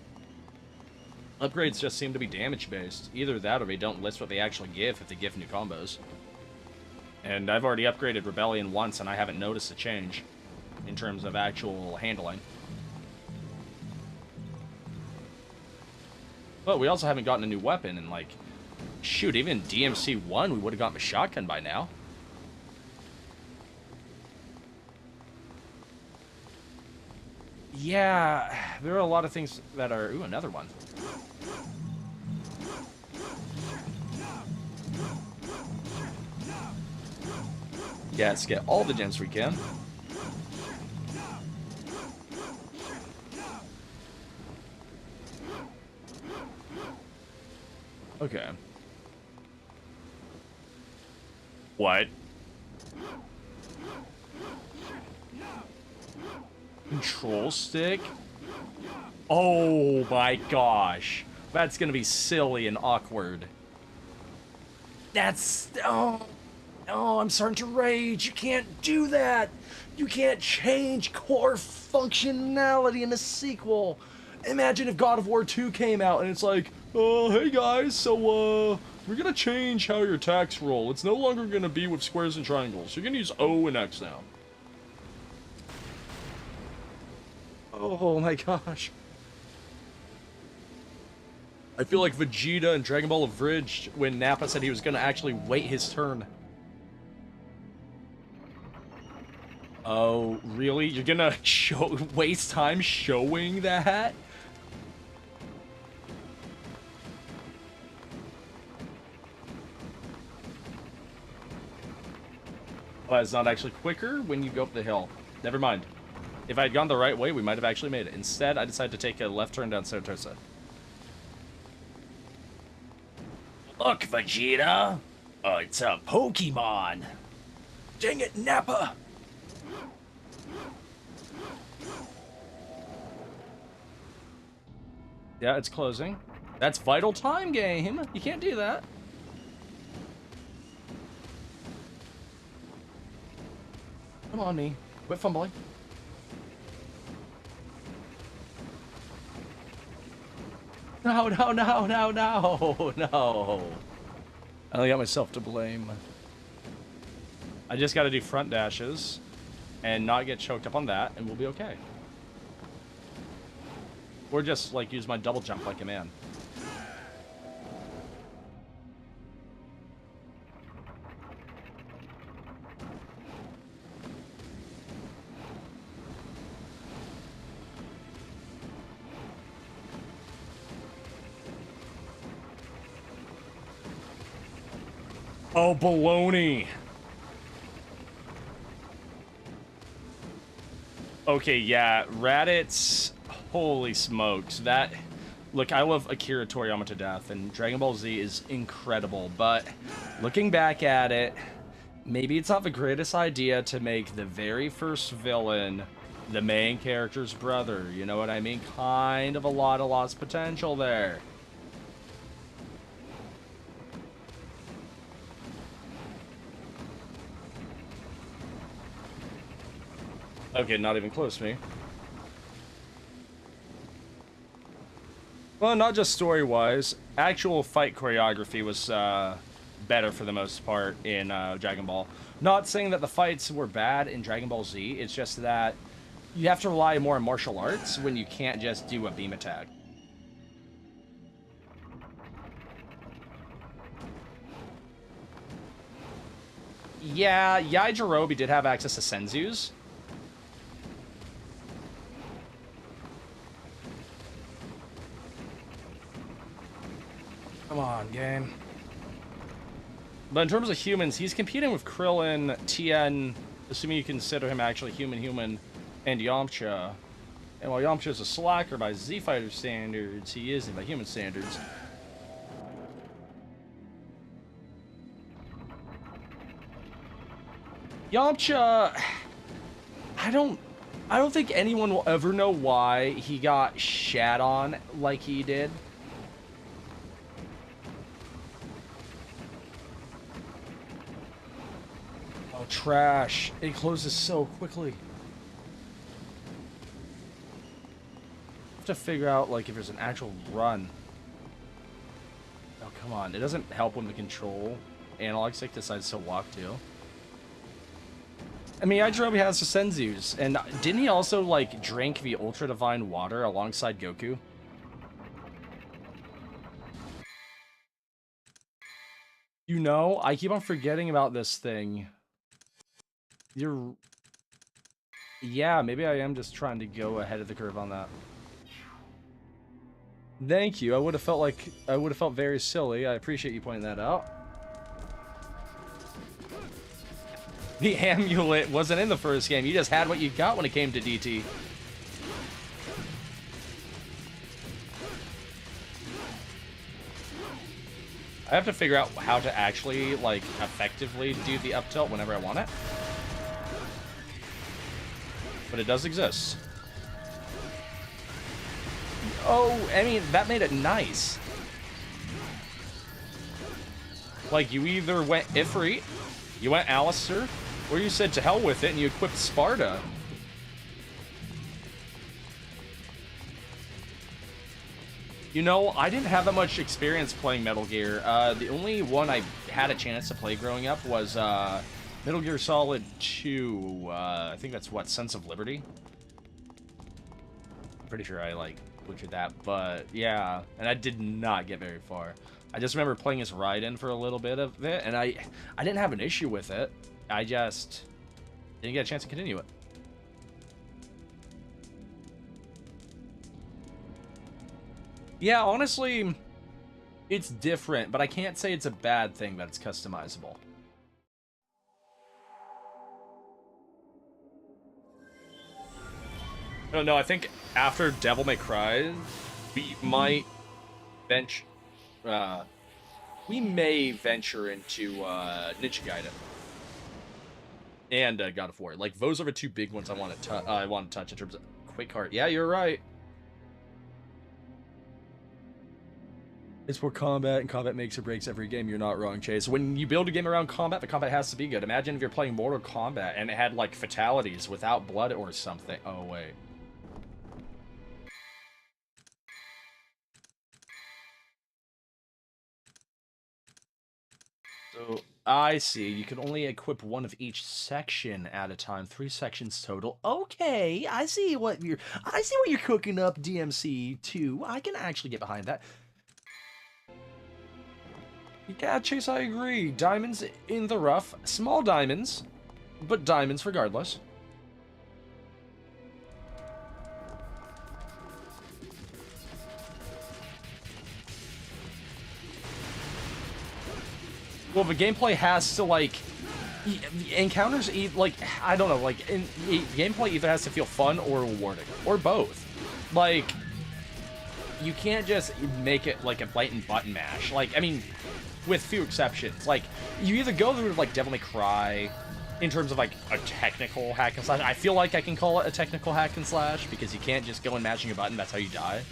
Upgrades just seem to be damage based. Either that or they don't list what they actually give if they give new combos. And I've already upgraded Rebellion once and I haven't noticed a change in terms of actual handling. But we also haven't gotten a new weapon and like, shoot, even DMC1 we would have gotten a shotgun by now. Yeah, there are a lot of things that are... Ooh, another one. Yeah, let's get all the gems we can. Okay. What? Control stick? Oh my gosh. That's gonna be silly and awkward. That's... Oh, I'm starting to rage. You can't do that. You can't change core functionality in a sequel. Imagine if God of War 2 came out and it's like, oh, hey guys, so, we're gonna change how your attacks roll. It's no longer gonna be with squares and triangles. You're gonna use O and X now. Oh my gosh. I feel like Vegeta in Dragon Ball Abridged when Nappa said he was gonna actually wait his turn. Oh, really? You're gonna waste time showing that? Oh, it's not actually quicker when you go up the hill. Never mind. If I had gone the right way, we might have actually made it. Instead, I decided to take a left turn down Sotosa. Look, Vegeta! Oh, it's a Pokemon! Dang it, Nappa! Yeah, it's closing. That's vital time, game! You can't do that. Come on, me. Quit fumbling. No, no, no, no, no, no. I only got myself to blame. I just gotta do front dashes and not get choked up on that, and we'll be okay. Or just, like, use my double jump like a man. Oh, baloney. Okay, yeah, Raditz, holy smokes. That, look, I love Akira Toriyama to death, and Dragon Ball Z is incredible, but looking back at it, maybe it's not the greatest idea to make the very first villain the main character's brother, you know what I mean? Kind of a lot of lost potential there. Okay, not even close to me. Well, not just story-wise, actual fight choreography was better for the most part in Dragon Ball. Not saying that the fights were bad in Dragon Ball Z, it's just that you have to rely more on martial arts when you can't just do a beam attack. Yeah, Yajirobe did have access to Senzus. Come on, game. But in terms of humans, he's competing with Krillin, Tien, assuming you consider him actually human, and Yamcha. And while Yamcha's a slacker by Z Fighter standards, he isn't by human standards. Yamcha, I don't think anyone will ever know why he got shat on like he did. Oh, trash. It closes so quickly. Have to figure out, like, if there's an actual run. Oh, come on. It doesn't help when the control analog stick decides to walk, too. I mean, Yajirobe has the Senzus, and didn't he also, like, drink the Ultra Divine Water alongside Goku? You know, I keep on forgetting about this thing. Yeah, maybe I am just trying to go ahead of the curve on that. Thank you. I would have felt very silly. I appreciate you pointing that out. The amulet wasn't in the first game. You just had what you got when it came to DT. I have to figure out how to actually, like, effectively do the up tilt whenever I want it. But it does exist. Oh, I mean, that made it nice. Like, you either went Ifrit, you went Alistair, or you said to hell with it and you equipped Sparta. You know, I didn't have that much experience playing Metal Gear. The only one I had a chance to play growing up was Metal Gear Solid 2. I think that's what, Sense of Liberty? Pretty sure I, like, butchered that, but yeah. And I did not get very far. I just remember playing as Raiden for a little bit of it, and I didn't have an issue with it. I just didn't get a chance to continue it. Yeah, honestly, it's different, but I can't say it's a bad thing that it's customizable. I don't know, I think after Devil May Cry, we might venture... we may venture into Ninja Gaiden. And God of War. Like, those are the two big ones I want to touch in terms of Quick Heart. Yeah, you're right. It's for combat, and combat makes or breaks every game. You're not wrong, Chase. When you build a game around combat, the combat has to be good. Imagine if you're playing Mortal Kombat and it had, like, fatalities without blood or something. Oh, wait. So, I see. You can only equip one of each section at a time. 3 sections total. Okay, I see what you're cooking up, DMC2. I can actually get behind that. Yeah, Chase, I agree. Diamonds in the rough. Small diamonds, but diamonds regardless. Well, the gameplay has to, like... Encounters, like, I don't know, like, gameplay either has to feel fun or rewarding. Or both. Like, you can't just make it, like, a blatant button mash. Like, I mean... with few exceptions. Like, you either go through, like, Devil May Cry, in terms of, like, a technical hack and slash. I feel like I can call it a technical hack and slash, because you can't just go in mashing a button, that's how you die.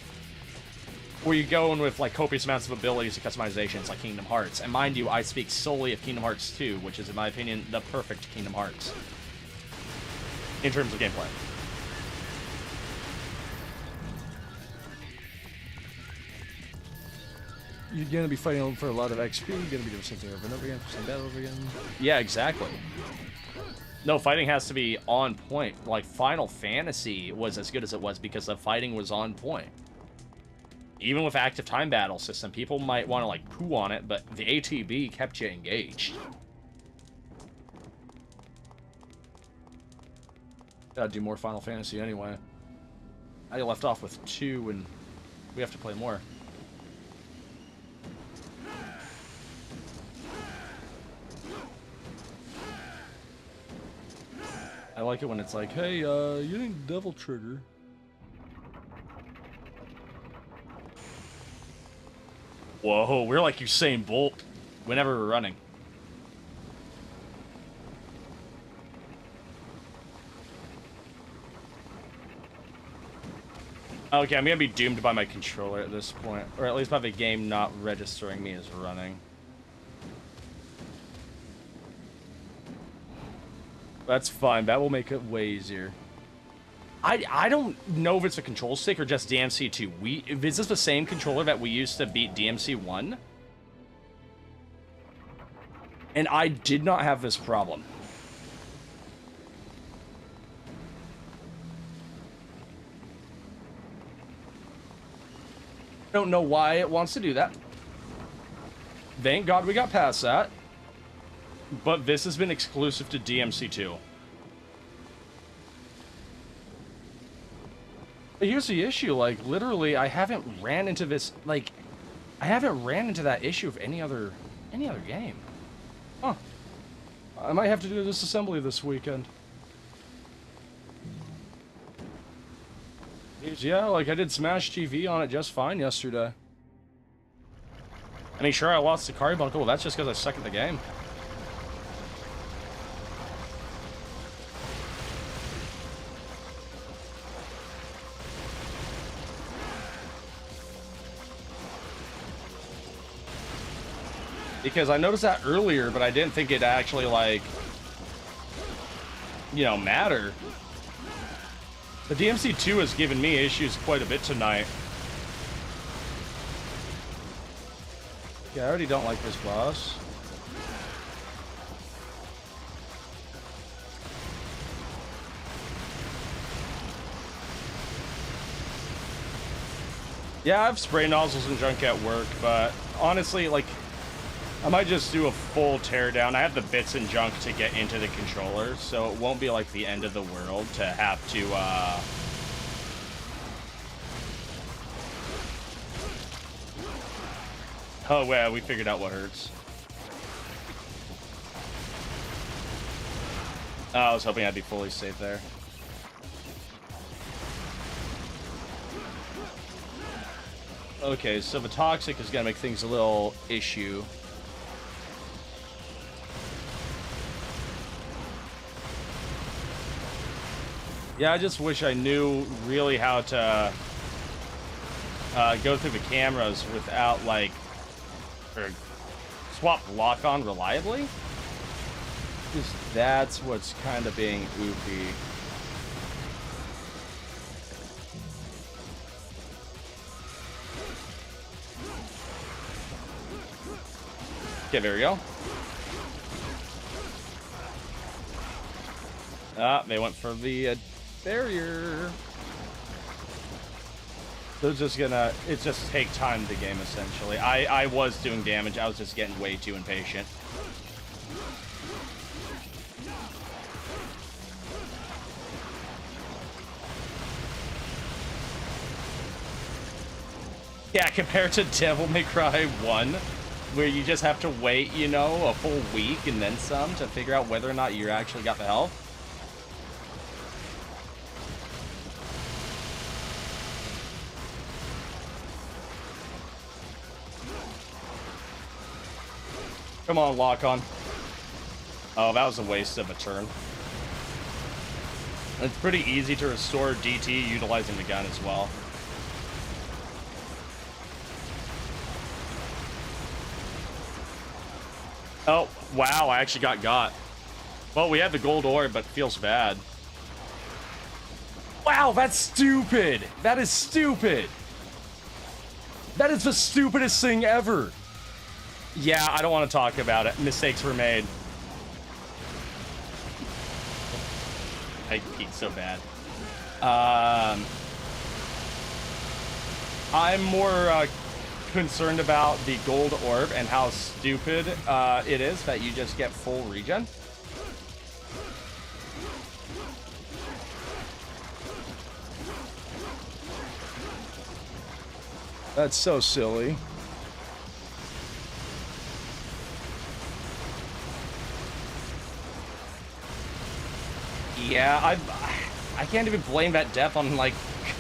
Or you go in with, like, copious amounts of abilities and customizations, like Kingdom Hearts. And mind you, I speak solely of Kingdom Hearts 2, which is, in my opinion, the perfect Kingdom Hearts. In terms of gameplay. You're gonna be fighting for a lot of XP, you're gonna be doing the same thing over and over again, same battle over again. Yeah, exactly. No, fighting has to be on point. Like, Final Fantasy was as good as it was because the fighting was on point. Even with active time battle system, people might want to, like, poo on it, but the ATB kept you engaged. Gotta do more Final Fantasy anyway. I left off with 2, and we have to play more. I like it when it's like, hey, you need Devil Trigger. Whoa, we're like Usain Bolt whenever we're running. Okay, I'm gonna be doomed by my controller at this point, or at least by the game not registering me as running. That's fine. That will make it way easier. I don't know if it's a control stick or just DMC2. Is this the same controller that we used to beat DMC1? And I did not have this problem. I don't know why it wants to do that. Thank God we got past that. But this has been exclusive to DMC2. But here's the issue, like, literally, I haven't ran into this, like, I haven't ran into that issue of any other game. Huh. I might have to do this assembly this weekend. Yeah, like, I did Smash TV on it just fine yesterday. I mean, sure, I lost the carbuncle, well, that's just because I suck at the game. Because I noticed that earlier, but I didn't think it'd actually, like, you know, matter. The DMC2 has given me issues quite a bit tonight. Yeah, I already don't like this boss. Yeah, I have spray nozzles and junk at work, but honestly, like, I might just do a full teardown. I have the bits and junk to get into the controller, so it won't be like the end of the world to have to, Oh, well, we figured out what hurts. Oh, I was hoping I'd be fully safe there. Okay, so the toxic is gonna make things a little issue. Yeah, I just wish I knew really how to go through the cameras without, like, or swap lock-on reliably. Because that's what's kind of being oopy. Okay, there we go. Ah, they went for the barrier. So it's just take time to game, essentially. I was doing damage, I was just getting way too impatient. Yeah, compared to Devil May Cry 1, where you just have to wait, you know, a full week and then some to figure out whether or not you actually got the health. Come on, lock on. Oh, that was a waste of a turn. It's pretty easy to restore DT utilizing the gun as well. Oh, wow, I actually got. Well, we had the gold orb, but feels bad. Wow, that's stupid! That is stupid! That is the stupidest thing ever! Yeah, I don't want to talk about it. Mistakes were made. I peeked so bad. I'm more concerned about the gold orb and how stupid it is that you just get full regen. That's so silly. Yeah, I can't even blame that death on, like,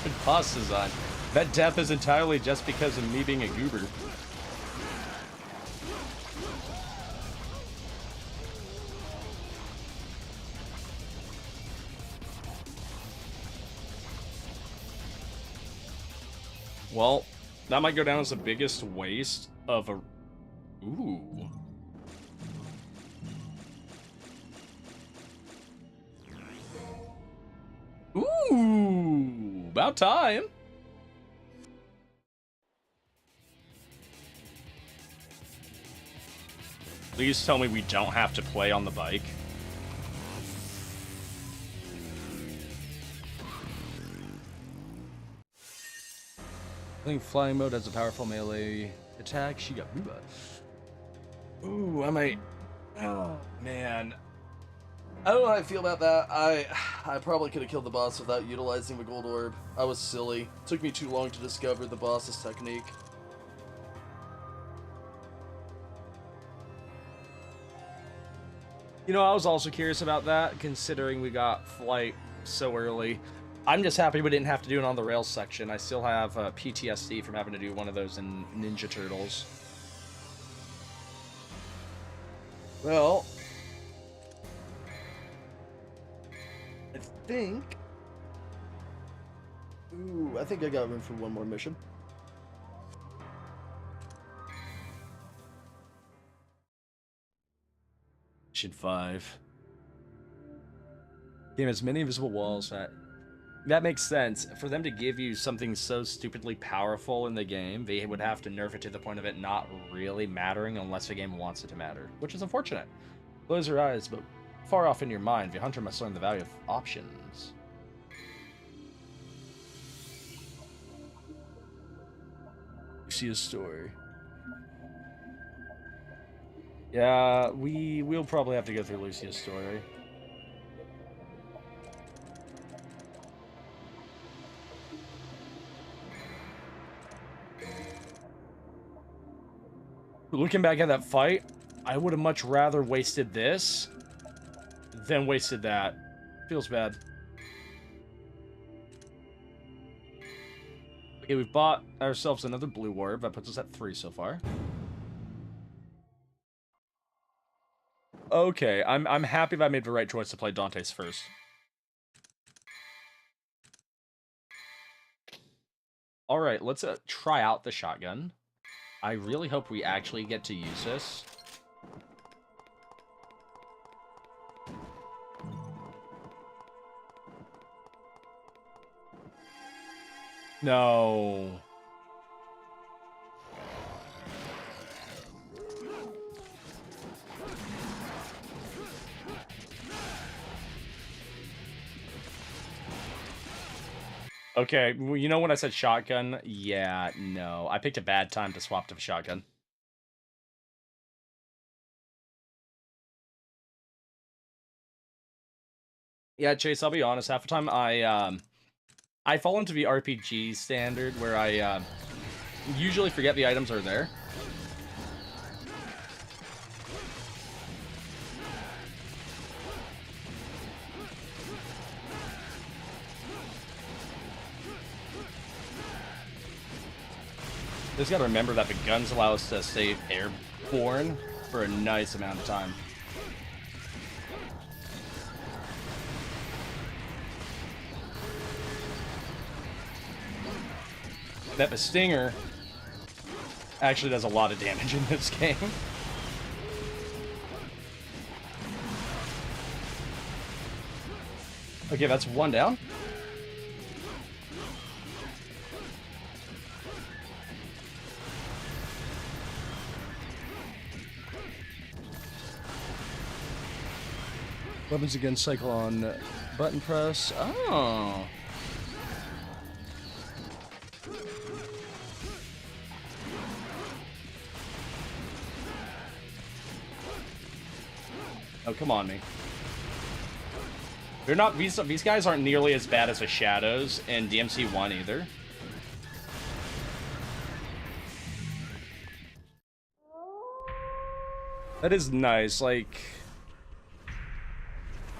good boss design. That death is entirely just because of me being a goober. Well, that might go down as the biggest waste of a... Ooh. Ooh, about time. Please tell me we don't have to play on the bike. I think flying mode has a powerful melee attack. She got Booba. Ooh, I might... Oh, man. I don't know how I feel about that. I probably could have killed the boss without utilizing the gold orb. I was silly. It took me too long to discover the boss's technique. You know, I was also curious about that, considering we got flight so early. I'm just happy we didn't have to do it on the rails section. I still have PTSD from having to do one of those in Ninja Turtles. Well, I think... Ooh, I think I got room for one more mission. Mission 5. Game has many invisible walls that makes sense. For them to give you something so stupidly powerful in the game, they would have to nerf it to the point of it not really mattering unless the game wants it to matter, which is unfortunate. Close your eyes, but far off in your mind, the hunter must learn the value of options. Lucia's story. Yeah, we'll probably have to go through Lucia's story. Looking back at that fight, I would have much rather wasted this than wasted that. Feels bad. Okay, we've bought ourselves another blue orb. That puts us at 3 so far. Okay, I'm happy that I made the right choice to play Dante's first. Alright, let's try out the shotgun. I really hope we actually get to use this. No. Okay, well, you know when I said shotgun? Yeah, no. I picked a bad time to swap to shotgun. Yeah, Chase, I'll be honest. Half the time I fall into the RPG standard where I usually forget the items are there. Just gotta remember that the guns allow us to stay airborne for a nice amount of time. That the Stinger actually does a lot of damage in this game. Okay, that's one down. Weapons again, cycle on button press. Oh. Oh, come on, me. They're not, these guys aren't nearly as bad as the Shadows in DMC1 either. That is nice, like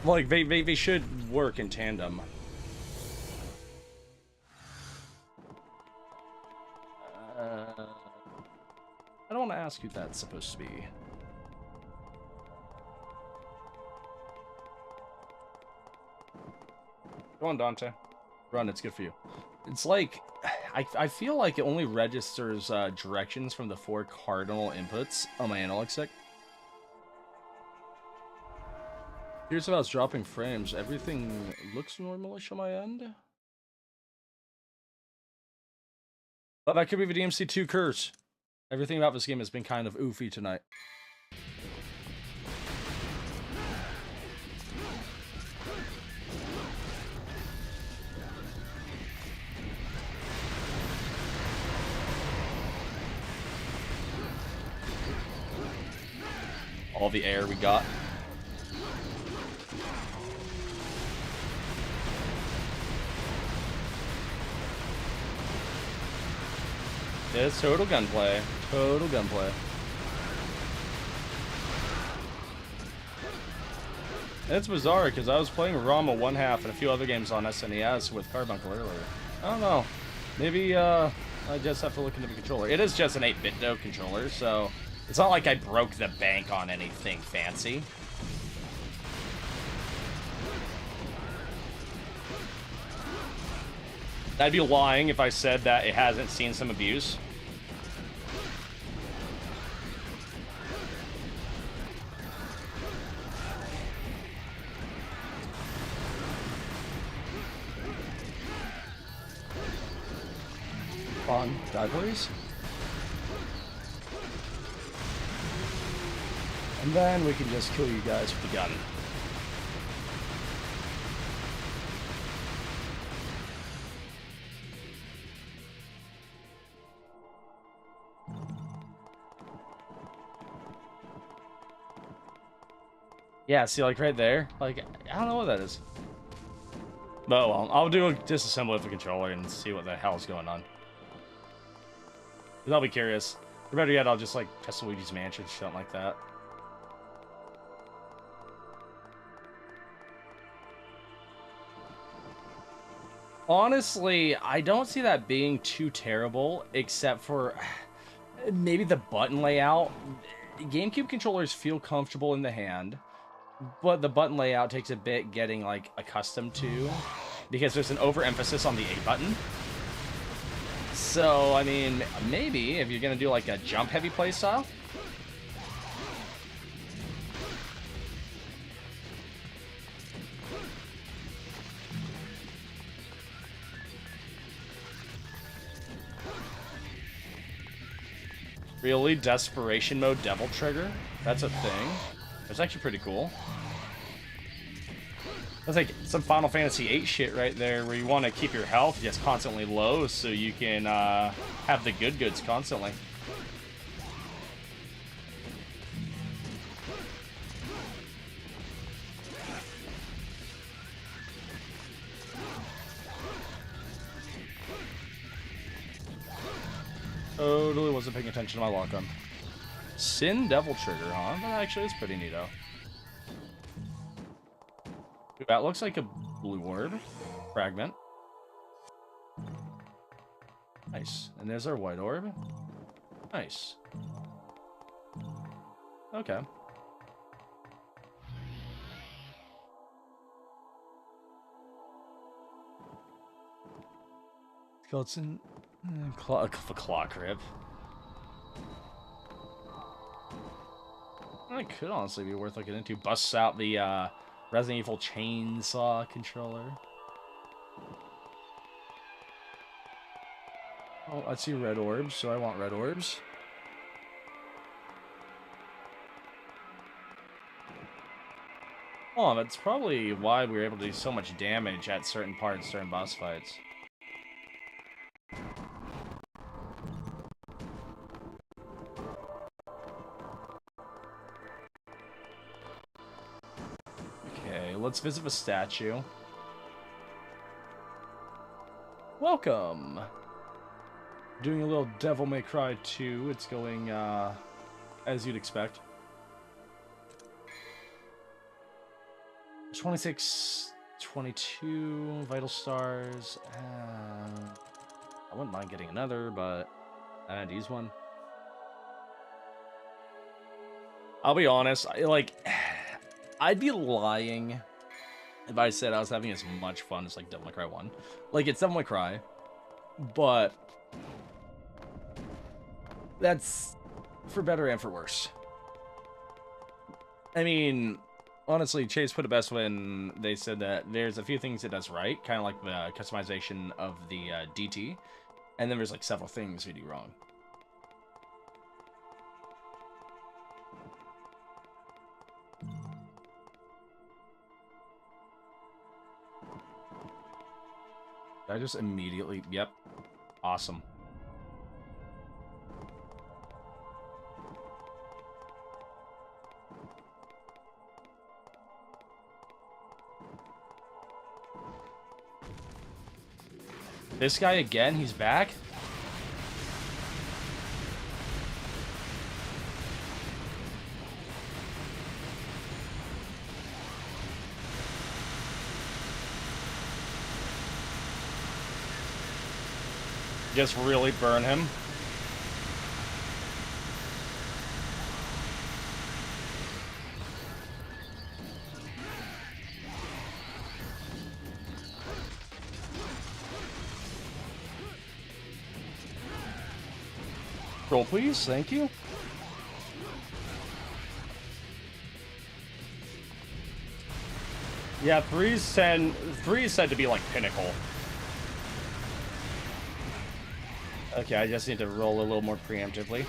they should work in tandem. I don't want to ask who that's supposed to be. Go on, Dante. Run, it's good for you. It's like, I feel like it only registers directions from the 4 cardinal inputs on my analog stick. Here's about dropping frames. Everything looks normalish on my end. But that could be the DMC2 curse. Everything about this game has been kind of oofy tonight. All the air we got. It's total gunplay. Total gunplay. And it's bizarre because I was playing Rama 1/2 and a few other games on SNES with Carbuncle earlier. I don't know. Maybe I just have to look into the controller. It is just an 8-bit though controller, so it's not like I broke the bank on anything fancy. I'd be lying if I said that it hasn't seen some abuse. On, die please. And then we can just kill you guys with the gun. Yeah, see, like right there, like I don't know what that is. But well, I'll do a disassembly of the controller and see what the hell's going on. 'Cause I'll be curious. Or better yet, I'll just like test Luigi's Mansion, something like that. Honestly, I don't see that being too terrible, except for maybe the button layout. GameCube controllers feel comfortable in the hand, but the button layout takes a bit getting like accustomed to, because there's an overemphasis on the A button. So, I mean, maybe if you're gonna do like a jump-heavy playstyle. Really? Desperation mode Devil Trigger? That's a thing. It's actually pretty cool. That's like some Final Fantasy VIII shit right there, where you want to keep your health just constantly low so you can have the good goods constantly. Totally wasn't paying attention to my lock-on. Sin Devil Trigger, huh? That actually is pretty neato. That looks like a blue orb. Fragment. Nice. And there's our white orb. Nice. Okay. Skeleton. Clock rip. That could honestly be worth looking into. Busts out the Resident Evil chainsaw controller. Oh, I see red orbs, so I want red orbs. Oh, that's probably why we were able to do so much damage at certain parts during boss fights. Okay, let's visit the statue. Welcome! Doing a little Devil May Cry 2. It's going, as you'd expect. 26, 22 Vital Stars. I wouldn't mind getting another, but I'd use one. I'll be honest, I'd be lying if I said I was having as much fun as like Devil May Cry 1. Like, it's Devil May Cry. but that's for better and for worse. I mean, honestly, Chase put it best when they said that there's a few things it does right, kind of like the customization of the DT, and then there's like several things you do wrong. I just immediately, yep, awesome. This guy again, he's back? Just really burn him. Roll, please. Thank you. Yeah, 3 is said to be like pinnacle. Okay, I just need to roll a little more preemptively.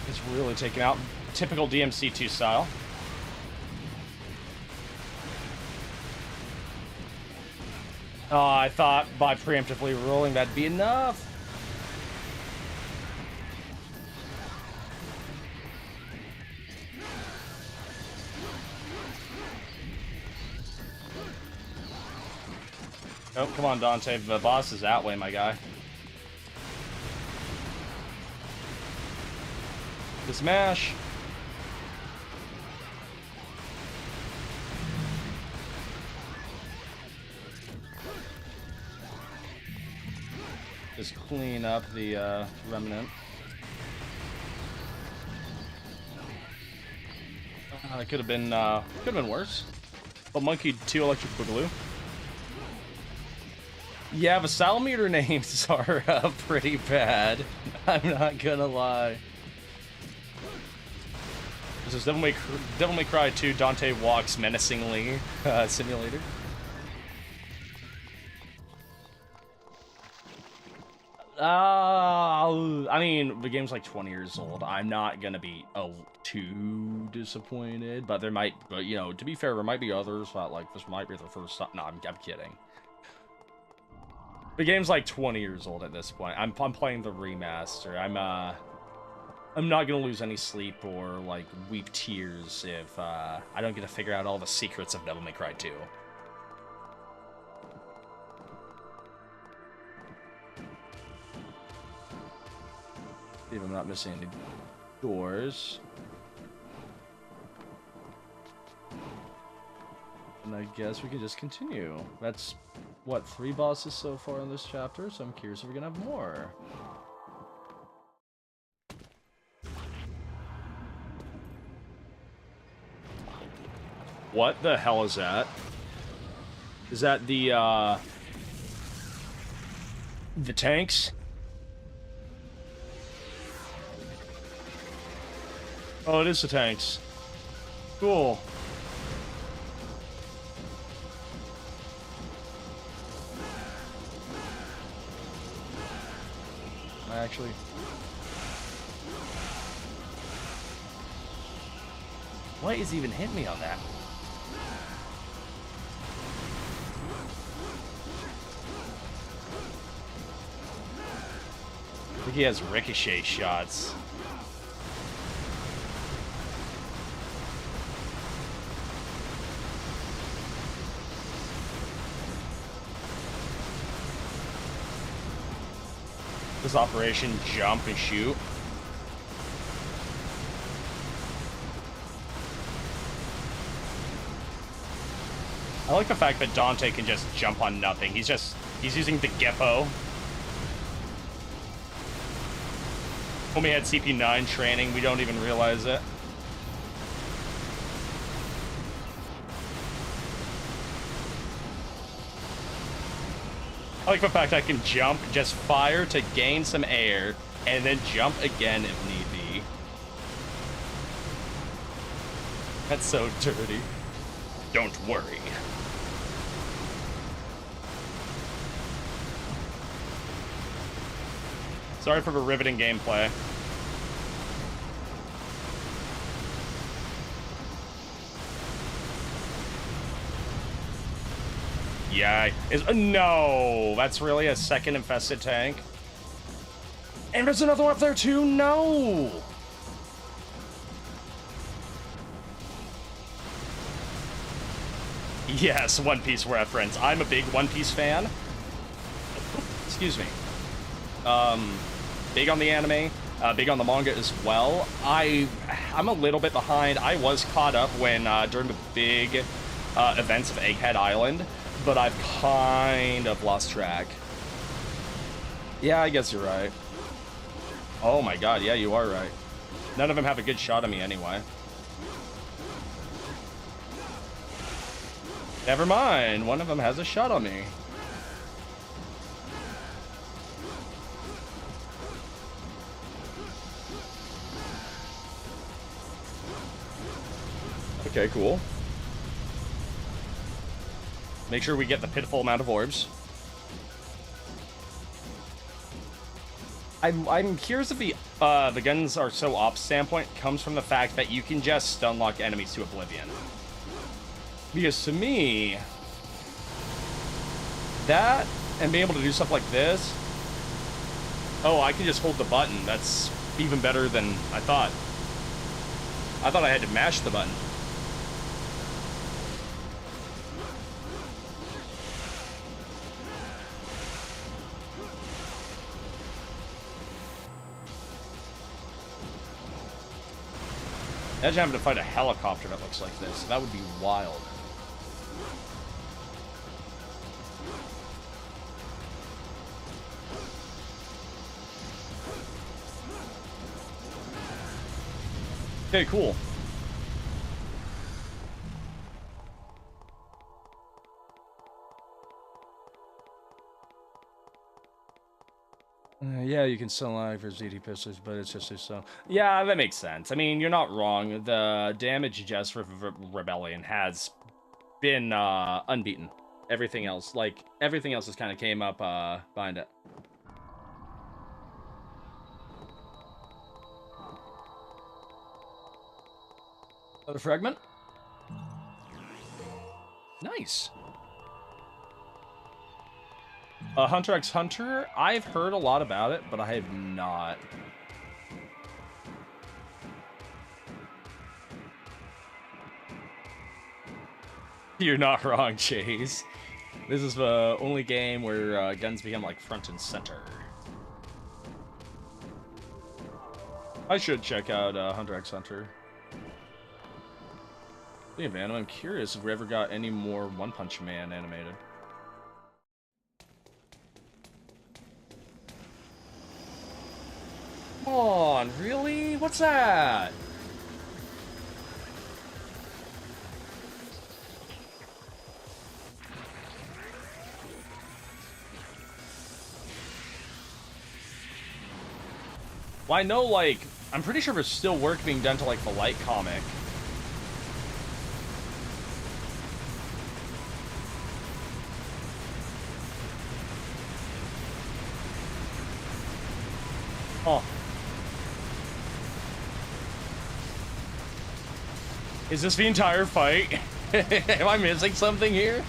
It's really taking out typical DMC2 style. Oh, I thought by preemptively rolling that'd be enough. Oh, come on, Dante. The boss is that way, my guy. The smash. Just clean up the remnant. It could have been worse. But Monkey 2 Electric Boogaloo. Yeah, the Salameter names are pretty bad. I'm not gonna lie. This is Devil May Cry 2 Dante Walks Menacingly Simulator. I mean, the game's like 20 years old. I'm not gonna be too disappointed, but there might, you know, to be fair, there might be others that like this might be the first time. No, I'm kidding. The game's like 20 years old at this point. I'm playing the remaster. I'm not gonna lose any sleep or like weep tears if I don't get to figure out all the secrets of Devil May Cry 2. See if I'm not missing any doors. And I guess we can just continue. That's, what, 3 bosses so far in this chapter, so I'm curious if we're gonna have more. What the hell is that? Is that the tanks? Oh, it is the tanks. Cool. Actually, what is even hitting me on that? I think he has ricochet shots. This operation jump and shoot. I like the fact that Dante can just jump on nothing. He's using the Geppo. When we had CP9 training, we don't even realize it. I like the fact I can jump, just fire to gain some air, and then jump again if need be. That's so dirty. Don't worry. Sorry for the riveting gameplay. Yeah, no, that's really a second infested tank. And there's another one up there too, no! Yes, One Piece reference. I'm a big One Piece fan. Excuse me. Big on the anime, big on the manga as well. I'm a little bit behind. I was caught up when during the big events of Egghead Island, but I've kind of lost track. Yeah, I guess you're right. Oh my god, yeah, you are right. None of them have a good shot at me anyway. Never mind, one of them has a shot on me. Okay, cool. Make sure we get the pitiful amount of orbs. I'm curious if the guns are so op standpoint comes from the fact that you can just stun lock enemies to oblivion. Because to me, that and being able to do stuff like this, oh, I can just hold the button. That's even better than I thought. I thought I had to mash the button. Imagine having to fight a helicopter that looks like this. That would be wild. Okay, cool. Yeah, you can sell live for ZT pistols, but it's just so. Yeah, that makes sense. I mean, you're not wrong. The damage just for Rebellion has been unbeaten. Everything else just kind of came up behind it. Another fragment. Nice. Hunter x Hunter, I've heard a lot about it, but I have not. You're not wrong, Chase. This is the only game where guns become like front and center. I should check out Hunter x Hunter. Yeah, man, I'm curious if we ever got any more One Punch Man animated. Come on, really? What's that? Well, I know, like, I'm pretty sure there's still work being done to, like, the Light comic. Oh. Is this the entire fight? Am I missing something here?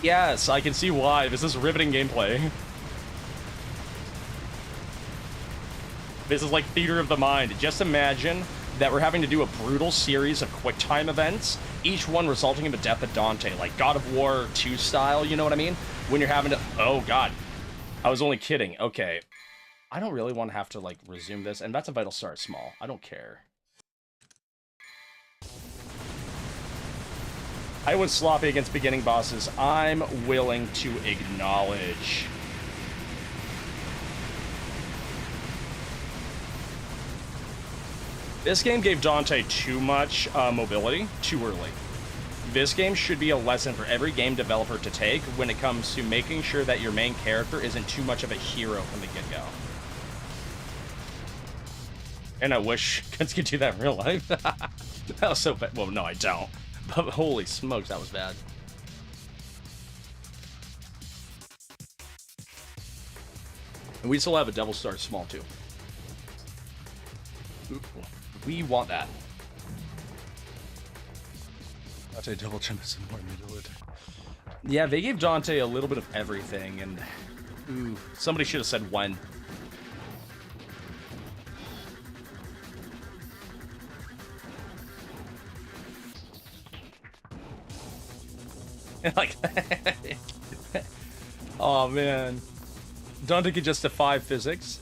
Yes, I can see why. This is riveting gameplay. This is like theater of the mind. Just imagine that we're having to do a brutal series of quick-time events, each one resulting in the death of Dante, like God of War 2 style, you know what I mean? When you're having to... Oh, God. I was only kidding. Okay. I don't really want to have to, like, resume this, and that's a Vital Star small. I don't care. I was sloppy against beginning bosses. I'm willing to acknowledge. This game gave Dante too much mobility too early. This game should be a lesson for every game developer to take when it comes to making sure that your main character isn't too much of a hero from the get-go. And I wish kids could do that in real life. That was so bad. Well, no, I don't. But holy smokes, that was bad. And we still have a Devil Star Small, too. Ooh, we want that. Dante Double Jump is more middle. Yeah, they gave Dante a little bit of everything, and ooh, somebody should have said when. Like, oh man, Dante could just defy physics.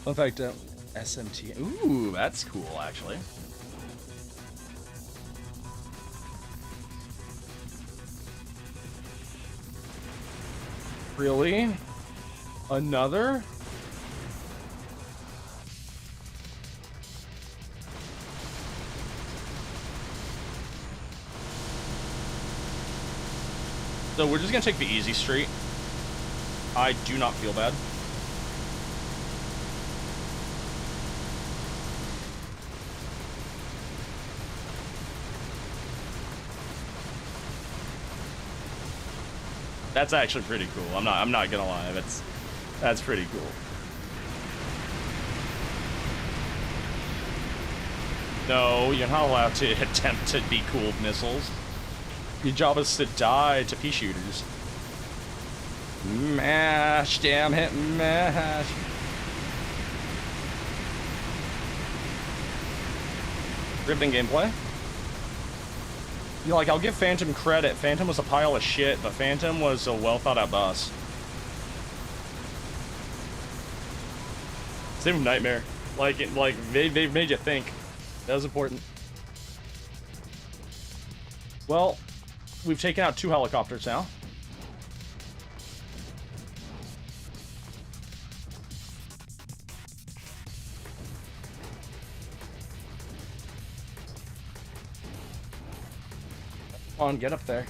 In fact, SMT. Ooh, that's cool, actually. Really? Another? So we're just gonna take the easy street. I do not feel bad. That's actually pretty cool. I'm not gonna lie. That's pretty cool. No, you're not allowed to attempt to be cool with missiles. Your job is to die to pea shooters. Mash, damn it, mash. Riveting gameplay. You know, like, I'll give Phantom credit. Phantom was a pile of shit, but Phantom was a well-thought-out boss. Same with Nightmare. Like, they've made you think. That was important. Well, we've taken out 2 helicopters now. Come on, get up there.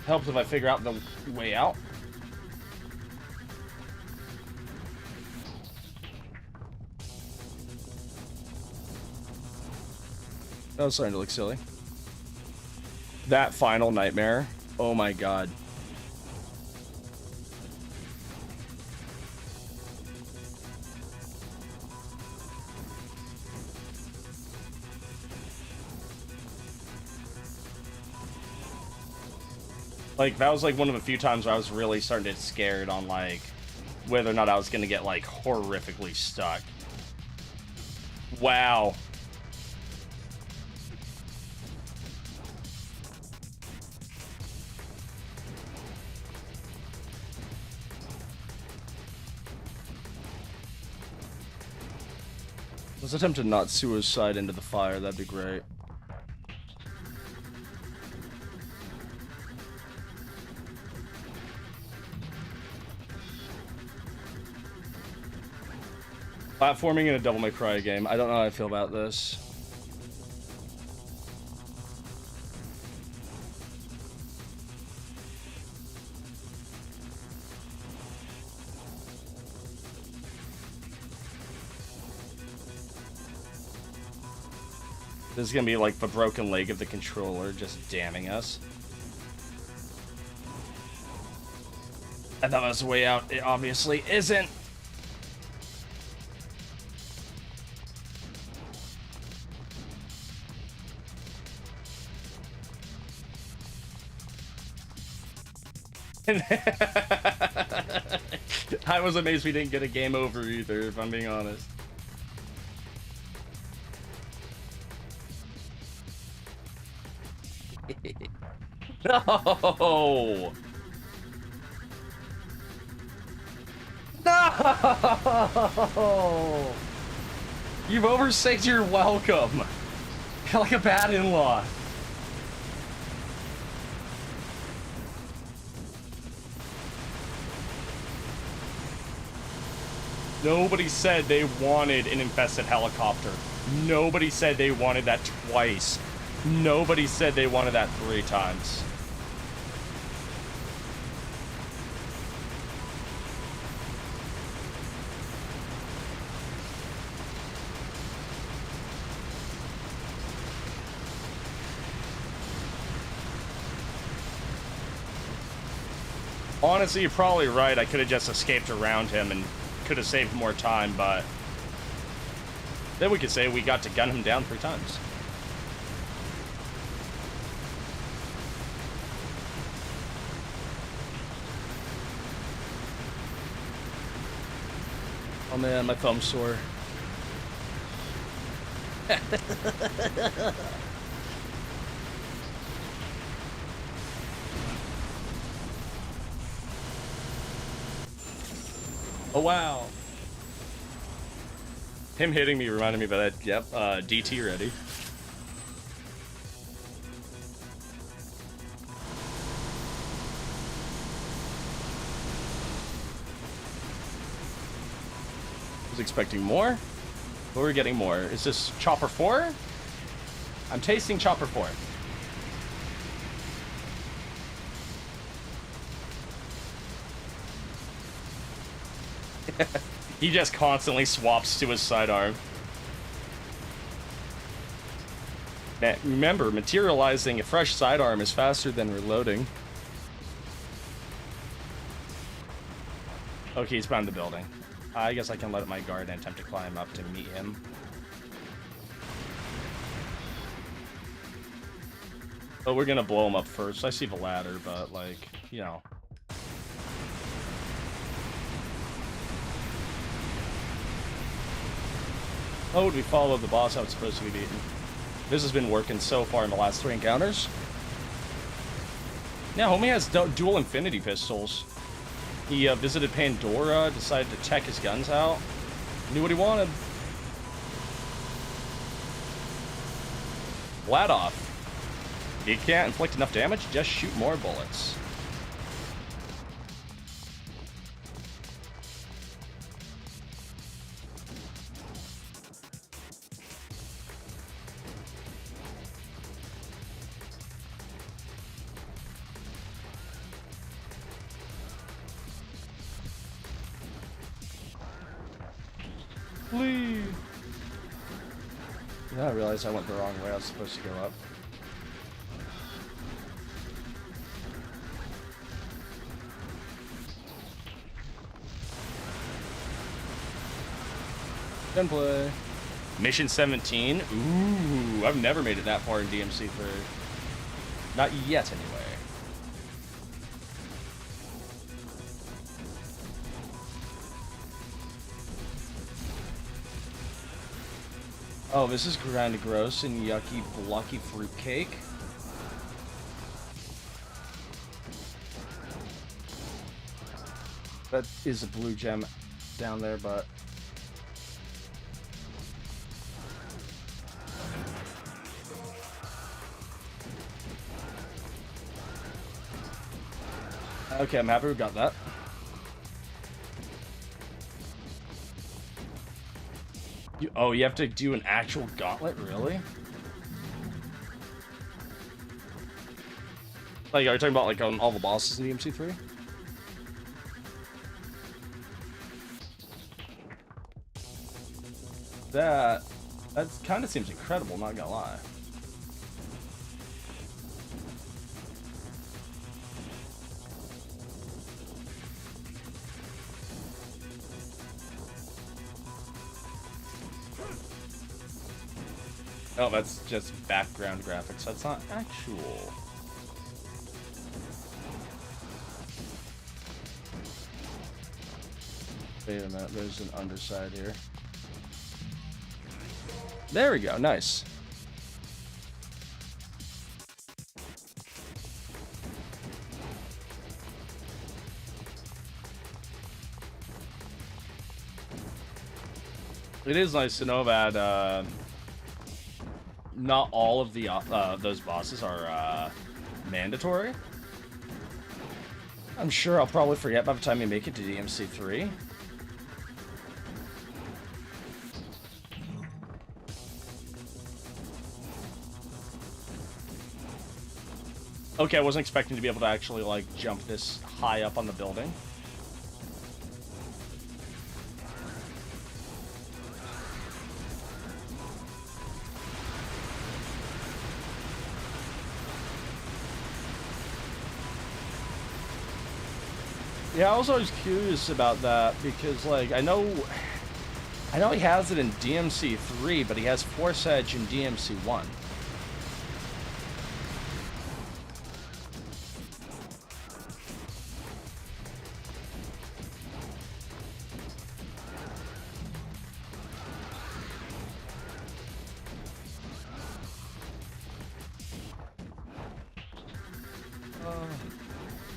Helps if I figure out the way out. That was starting to look silly. That final nightmare. Oh my god. Like, that was, like, one of the few times where I was really starting to get scared on, like, whether or not I was gonna get, like, horrifically stuck. Wow. Let's attempt to not suicide into the fire, that'd be great. Platforming in a Devil May Cry game. I don't know how I feel about this. This is gonna be like the broken leg of the controller just damning us. I thought that was the way out. It obviously isn't. I was amazed we didn't get a game over either, if I'm being honest. No! Oh, you've overstayed your welcome. You're like a bad in-law. Nobody said they wanted an infested helicopter. Nobody said they wanted that twice. Nobody said they wanted that 3 times. Honestly, you're probably right. I could have just escaped around him and could have saved more time, but then we could say we got to gun him down 3 times. Oh man, my thumb's sore. Oh wow. Him hitting me reminded me of that. Yep, DT ready. Was expecting more, but we're getting more. Is this Chopper 4? I'm tasting Chopper 4. He just constantly swaps to his sidearm. Remember, materializing a fresh sidearm is faster than reloading. Okay, he's behind the building. I guess I can let my guard and attempt to climb up to meet him. But we're gonna blow him up first. I see the ladder, but like, you know. Oh, did we follow the boss how it's supposed to be beaten? This has been working so far in the last 3 encounters. Yeah, homie has dual infinity pistols. He visited Pandora, decided to check his guns out. Knew what he wanted. Flat off. If you can't inflict enough damage, just shoot more bullets. Please. Yeah, I realized I went the wrong way. I was supposed to go up. Gunplay. Mission 17. Ooh, I've never made it that far in DMC3. Not yet, anyway. Oh, this is kind of gross and yucky, blocky fruitcake. That is a blue gem down there, but... Okay, I'm happy we got that. Oh, you have to do an actual gauntlet? Really? Like, are you talking about, like, all the bosses in DMC3? That kind of seems incredible, not gonna lie. Oh, that's just background graphics. That's not actual. Wait a minute, there's an underside here. There we go, nice. It is nice to know that not all of the those bosses are mandatory. I'm sure I'll probably forget by the time you make it to DMC 3. Okay, I wasn't expecting to be able to actually, like, jump this high up on the building. Yeah, I was always curious about that because, like, I know he has it in DMC 3, but he has Force Edge in DMC 1.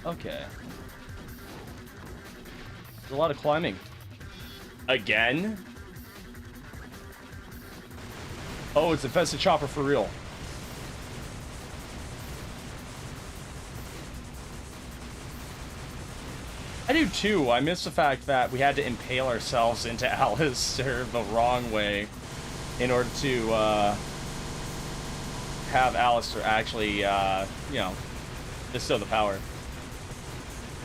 Okay. There's a lot of climbing. Again? Oh, it's infested chopper for real. I do too. I miss the fact that we had to impale ourselves into Alistair the wrong way in order to have Alistair actually, you know, bestow the power.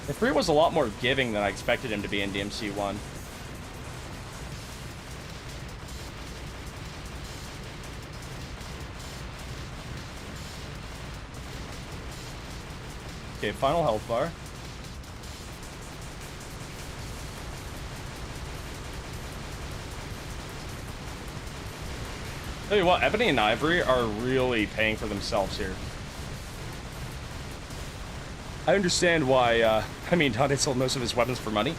The Free was a lot more giving than I expected him to be in DMC 1. Okay, final health bar. Tell you what, Ebony and Ivory are really paying for themselves here. I understand why, I mean, Dante sold most of his weapons for money,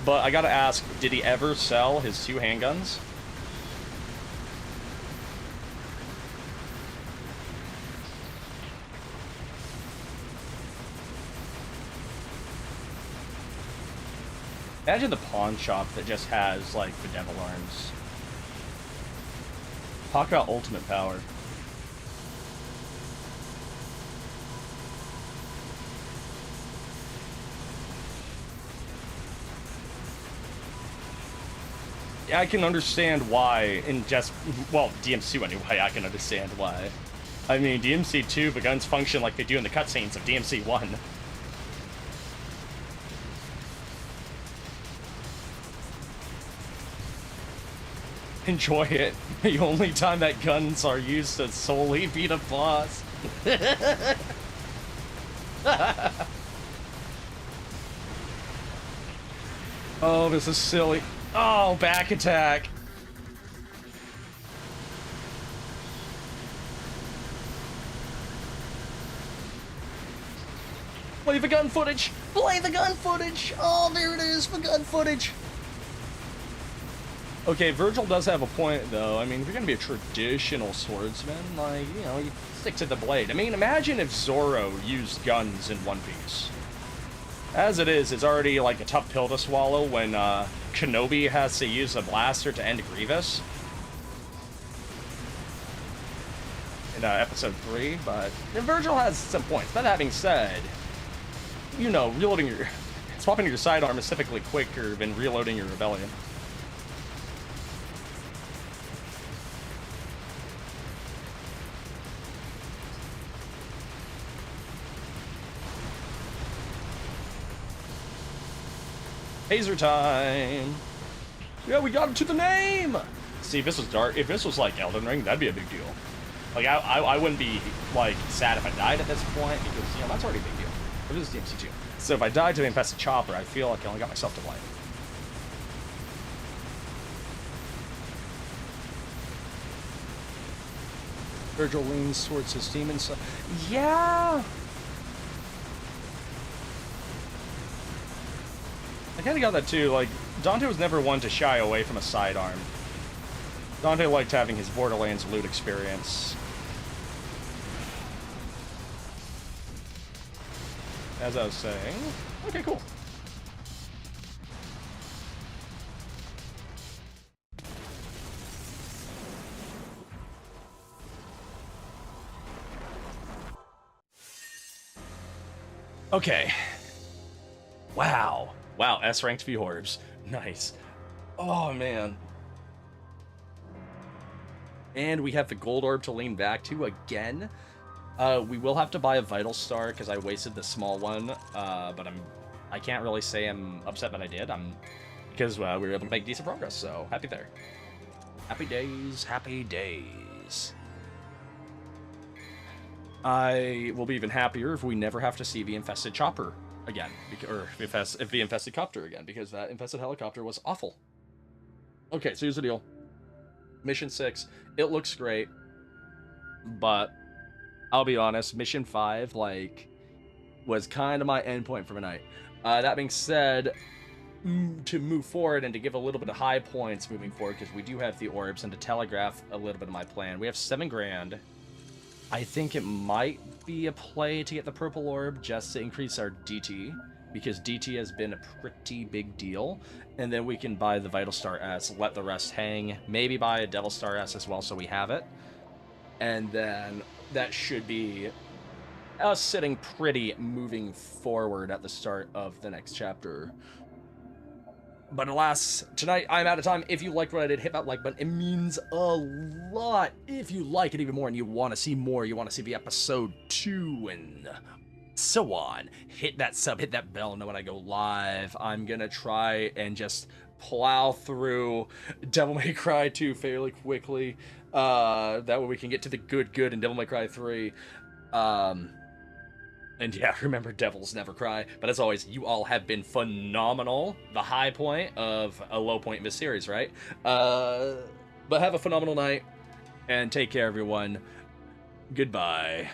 but I gotta ask, did he ever sell his 2 handguns? Imagine the pawn shop that just has, like, the devil arms. Talk about ultimate power. I can understand why in just, well, DMC anyway, I can understand why. I mean, DMC 2, the guns function like they do in the cutscenes of DMC 1. Enjoy it. The only time that guns are used to solely beat a boss. Oh, this is silly. Oh, back attack. Play the gun footage. Play the gun footage. Oh, there it is, the gun footage. Okay, Virgil does have a point, though. I mean, if you're gonna be a traditional swordsman, like, you know, you stick to the blade. I mean, imagine if Zoro used guns in One Piece. As it is, it's already, like, a tough pill to swallow when, Kenobi has to use a blaster to end Grievous. In, episode 3, but Virgil has some points. That having said, you know, reloading your... swapping your sidearm is typically quicker than reloading your Rebellion. Taser time! Yeah, we got it to the name! See, if this was dark, if this was like Elden Ring, that'd be a big deal. Like, I wouldn't be, like, sad if I died at this point, because, you know, that's already a big deal. But this is DMC 2. So if I died to the infested chopper, I feel like I only got myself to blame. Virgil leans towards his demon side. Yeah! I kinda got that too, like, Dante was never one to shy away from a sidearm. Dante liked having his Borderlands loot experience. As I was saying... Okay, cool. Okay. Wow. Wow, S-ranked V orbs. Nice. Oh, man. And we have the gold orb to lean back to again. We will have to buy a vital star because I wasted the small one. But I can't really say I'm upset that I did. Because we were able to make decent progress. So happy there. Happy days. Happy days. I will be even happier if we never have to see the infested chopper again, or if the infested copter again, because that infested helicopter was awful. Okay, so here's the deal. Mission 6, it looks great, but I'll be honest, Mission 5, like, was kind of my endpoint for the night. That being said, to move forward and to give a little bit of high points moving forward, because we do have the orbs, and to telegraph a little bit of my plan, we have 7 grand. I think it might be a play to get the purple orb just to increase our DT, because DT has been a pretty big deal. And then we can buy the Vital Star S, let the rest hang, maybe buy a Devil Star S as well so we have it. And then that should be us sitting pretty moving forward at the start of the next chapter. But alas, tonight I'm out of time. If you liked what I did, hit that like button. It means a lot. If you like it even more and you want to see more, you want to see the episode 2 and so on, hit that sub, hit that bell, know when I go live. I'm gonna try and just plow through Devil May Cry 2 fairly quickly. That way we can get to the good in Devil May Cry 3. And yeah, remember, devils never cry. But as always, you all have been phenomenal. The high point of a low point in this series, right? But have a phenomenal night, and take care, everyone. Goodbye.